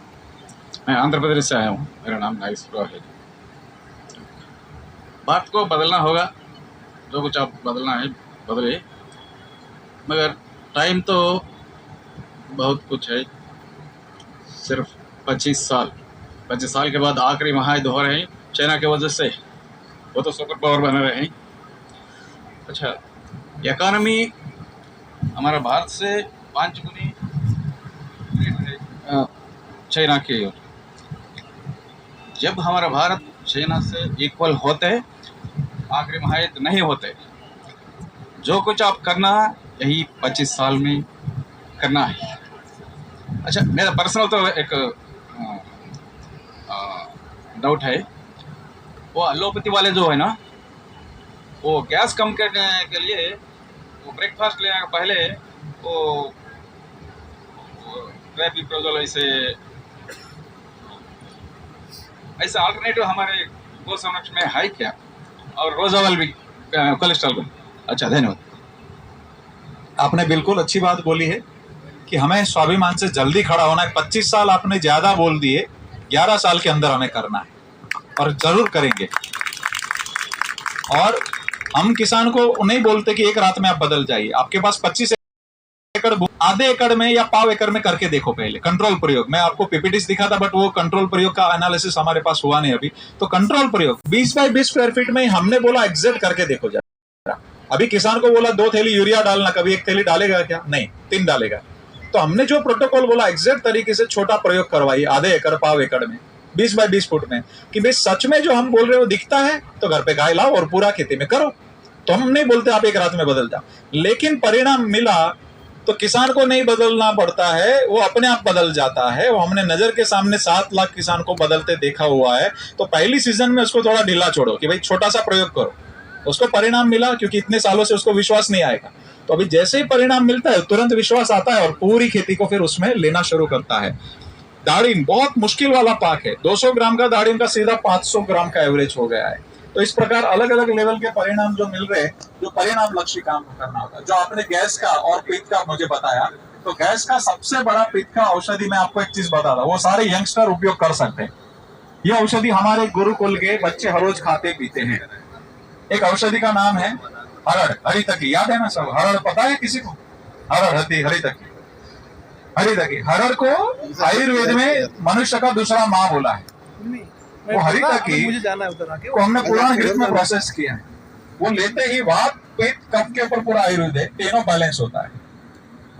मैं आंध्र प्रदेश से आया हूँ, मेरा नाम नागेश्वर है। बात को बदलना होगा, जो कुछ आप बदलना है बदले, मगर टाइम तो बहुत कुछ है। सिर्फ 25 साल के बाद आखिरी महायुद्ध हो रहे हैं चाइना की वजह से, वो तो सुपर पावर बना रहे हैं। अच्छा, इकॉनमी हमारा भारत से 5 गुनी चाइना की ओर। जब हमारा भारत चाइना से इक्वल होते, आखिरी महायुद्ध नहीं होते, जो कुछ आप करना यही 25 साल में करना है। अच्छा, मेरा पर्सनल तो एक डाउट है, वो एलोपैथी वाले जो है ना, वो गैस कम करने के लिए वो ब्रेकफास्ट लेने के पहले वो ट्रैपिप्रोजोल ऐसे अल्टरनेटिव हमारे गो संरक्षण में है क्या? और रोजावल भी कोलेस्ट्रॉल को। अच्छा, धन्यवाद। आपने बिल्कुल अच्छी बात बोली है कि हमें स्वाभिमान से जल्दी खड़ा होना है। 25 साल आपने ज्यादा बोल दिए, 11 साल के अंदर हमें करना है, और जरूर करेंगे। और हम किसान को नहीं बोलते कि एक रात में आप बदल जाइए। आपके पास 25 एकड़, आधे एकड़ में या पाव एकड़ में करके देखो पहले कंट्रोल प्रयोग। मैं आपको पीपीटीज दिखा था, बट वो कंट्रोल प्रयोग का एनालिसिस हमारे पास हुआ नहीं अभी। तो कंट्रोल प्रयोग 20 बाई 20 स्क्वायर फीट में हमने बोला एग्जैक्ट करके देखो जरा। अभी किसान को बोला 2 थैली यूरिया डालना, कभी 1 थैली डालेगा क्या? नहीं, 3 डालेगा। तो हमने जो प्रोटोकॉल बोला एग्जैक्ट तरीके से छोटा प्रयोग करवाइए, आधे एकड़ पाव एकड़ में 20 बाई 20 फुट में, कि भाई सच में जो हम बोल रहे हो दिखता है तो घर पे गाय लाओ और पूरा खेती में करो। तो हम नहीं बोलते आप एक रात में बदल जाओ, लेकिन परिणाम मिला तो किसान को नहीं बदलना पड़ता है, वो अपने आप बदल जाता है। वो हमने नजर के सामने 7 लाख किसान को बदलते देखा हुआ है। तो पहली सीजन में उसको थोड़ा ढीला छोड़ो कि भाई छोटा सा प्रयोग करो, उसको परिणाम मिला, क्योंकि इतने सालों से उसको विश्वास नहीं आएगा। तो अभी जैसे ही परिणाम मिलता है तुरंत विश्वास आता है और पूरी खेती को फिर उसमें लेना शुरू करता है। दाड़िम बहुत मुश्किल वाला पाक है। 200 ग्राम का दाड़िम का सीधा 500 ग्राम का एवरेज हो गया है। तो इस प्रकार अलग अलग लेवल के परिणाम जो मिल रहे हैं, जो परिणाम लक्ष्य काम करना होगा। जो आपने गैस का और पित्त का मुझे बताया, तो गैस का सबसे बड़ा पित्त का औषधि मैं आपको एक चीज बता रहा हूँ, वो सारे यंगस्टर उपयोग कर सकते हैं। ये औषधि हमारे गुरुकुल के बच्चे हर रोज खाते पीते हैं। एक औषधि का नाम है हरड़, हरितकी। याद है ना सब? हरड़ पता है किसी को? हरड़, हरितकी। हरड़ को आयुर्वेद में मनुष्य का दूसरा माँ बोला है। वो हरितकी मुझे जाना है उधर आके, को हमने पुराण ग्रंथ में प्रोसेस किया है। वो लेते ही वात पित्त कफ के ऊपर पूरा आयुर्वेद है, तीनों बैलेंस होता है।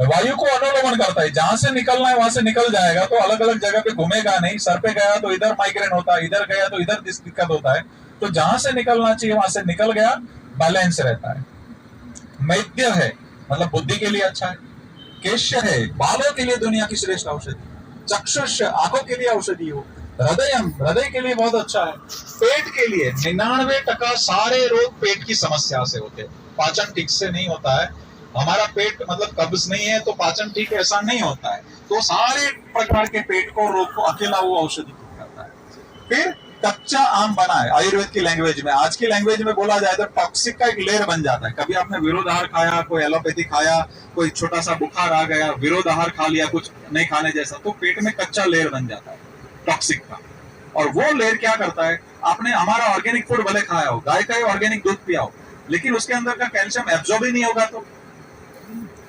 वायु को अनुलोमन करता है, जहां से निकलना है वहां से निकल जाएगा, तो अलग अलग जगह पे घूमेगा नहीं। सर पे गया तो इधर माइग्रेन होता है, इधर गया तो इधर दिक्कत होता है। तो जहां से निकलना चाहिए वहां से निकल गया, बैलेंस रहता है। मैद्य है मतलब बुद्धि के लिए अच्छा है। केश्य है बालों के लिए दुनिया की श्रेष्ठ औषधि। चक्षुष आंखों के लिए औषधि हो। हृदय के लिए बहुत अच्छा है। पेट के लिए 99% सारे रोग पेट की समस्या से होते हैं। पाचन ठीक से नहीं होता है, हमारा पेट मतलब कब्ज नहीं है तो पाचन ठीक ऐसा नहीं होता है। तो सारे प्रकार के पेट को रोग को अकेला वो औषधि करता है। फिर कच्चा आम बना है आयुर्वेद की लैंग्वेज में। आज की लैंग्वेज में बोला जाए तो टॉक्सिक का एक लेयर बन जाता है। कभी आपने विरोध आहार खाया, कोई एलोपैथी खाया, कोई छोटा सा बुखार आ गया, विरोध आहार खा लिया कुछ नहीं खाने जैसा, तो पेट में कच्चा लेयर बन जाता है टॉक्सिक का। और वो लेयर क्या करता है, आपने हमारा ऑर्गेनिक फूड भले खाया हो, गाय का ही ऑर्गेनिक दूध पिया हो, लेकिन उसके अंदर का कैल्शियम एब्जॉर्ब ही नहीं होगा, तो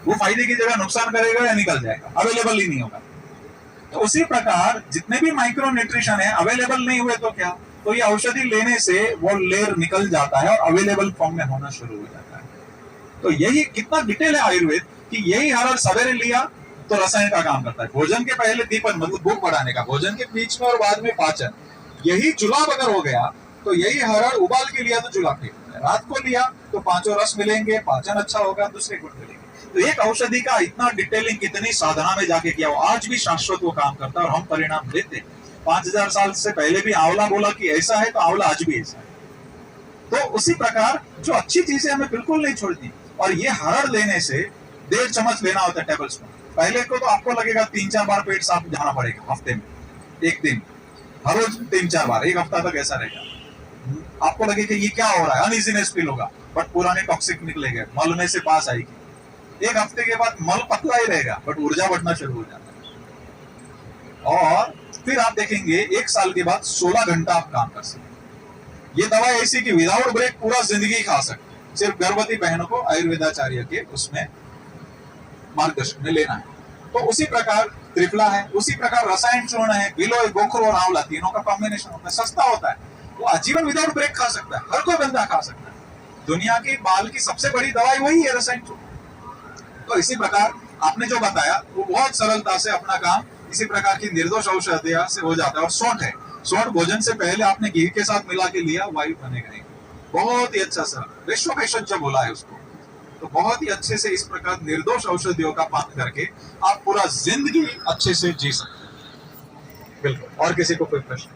वो फायदे की जगह नुकसान करेगा या निकल जाएगा, अवेलेबल ही नहीं होगा। तो उसी प्रकार जितने भी माइक्रो न्यूट्रिशन है अवेलेबल नहीं हुए तो क्या, तो ये औषधि लेने से वो लेयर निकल जाता है और अवेलेबल फॉर्म में होना शुरू हो जाता है। तो यही कितना डिटेल है आयुर्वेद कि यही हर सवेरे लिया तो रसायन का काम करता है। भोजन के पहले दीपन मतलब भूख बढ़ाने का, भोजन के बीच में और बाद में पाचन। यही जुलाब अगर हो गया तो यही हरड़ उबाल के लिया तो जुलाब ठीक होता है, रात को लिया तो पांचों रस मिलेंगे, पाचन अच्छा होगा, दूसरे गुण मिलेंगे। तो एक औषधि का इतना डिटेलिंग कितनी साधना में जाके किया, वो आज भी शाश्वत वो काम करता है और हम परिणाम लेते हैं। 5000 साल से पहले भी आंवला बोला कि ऐसा है तो आंवला आज भी ऐसा है। तो उसी प्रकार जो अच्छी चीजें हमें बिल्कुल नहीं छोड़ती। और ये हरड़ लेने से 1.5 चम्मच लेना होता है टेबल स्पून। पहले को तो आपको लगेगा 3-4 बार पेट साफ जाना पड़ेगा हफ्ते में, एक दिन, हर रोज 3-4 बार, एक हफ्ता तक ऐसा रहेगा। आपको लगेगा ये क्या हो रहा है, अनइजीनेस फील होगा, बट पुराने टॉक्सिक निकलेंगे, मल में से पास आएगी। एक हफ्ते के बाद मल पतला ही रहेगा बट ऊर्जा बढ़ना शुरू हो जाता है। और फिर आप देखेंगे 1 साल के बाद 16 घंटा आप काम कर सकते। ये दवा ऐसी कि विदाउट ब्रेक पूरा जिंदगी खा सकते। सिर्फ गर्भवती बहनों को आयुर्वेदाचार्य के उसमें मार्गदर्शन में लेना है। तो उसी प्रकार त्रिफला है, उसी प्रकार रसायन चूर्ण है, गिलोय, गोखरो और आंवला, तीनों का कॉम्बिनेशन होता है, सस्ता होता है, वो आजीवन विदाउट ब्रेक खा सकता है, हर कोई बंदा खा सकता है। दुनिया की बाल की सबसे बड़ी दवाई वही है, रसायन चूर्ण। तो इसी प्रकार आपने जो बताया वो बहुत सरलता से अपना काम इसी प्रकार की निर्दोष औषधिया से हो जाता है। और सौंठ है, सौंठ भोजन से पहले आपने घी के साथ मिला के लिया, वायु बनेगा नहीं। बहुत ही अच्छा सर, विश्व भेषज बोला है उसको। तो बहुत ही अच्छे से इस प्रकार निर्दोष औषधियों का पान करके आप पूरा जिंदगी अच्छे से जी सकते हैं। बिल्कुल। और किसी को कोई प्रश्न?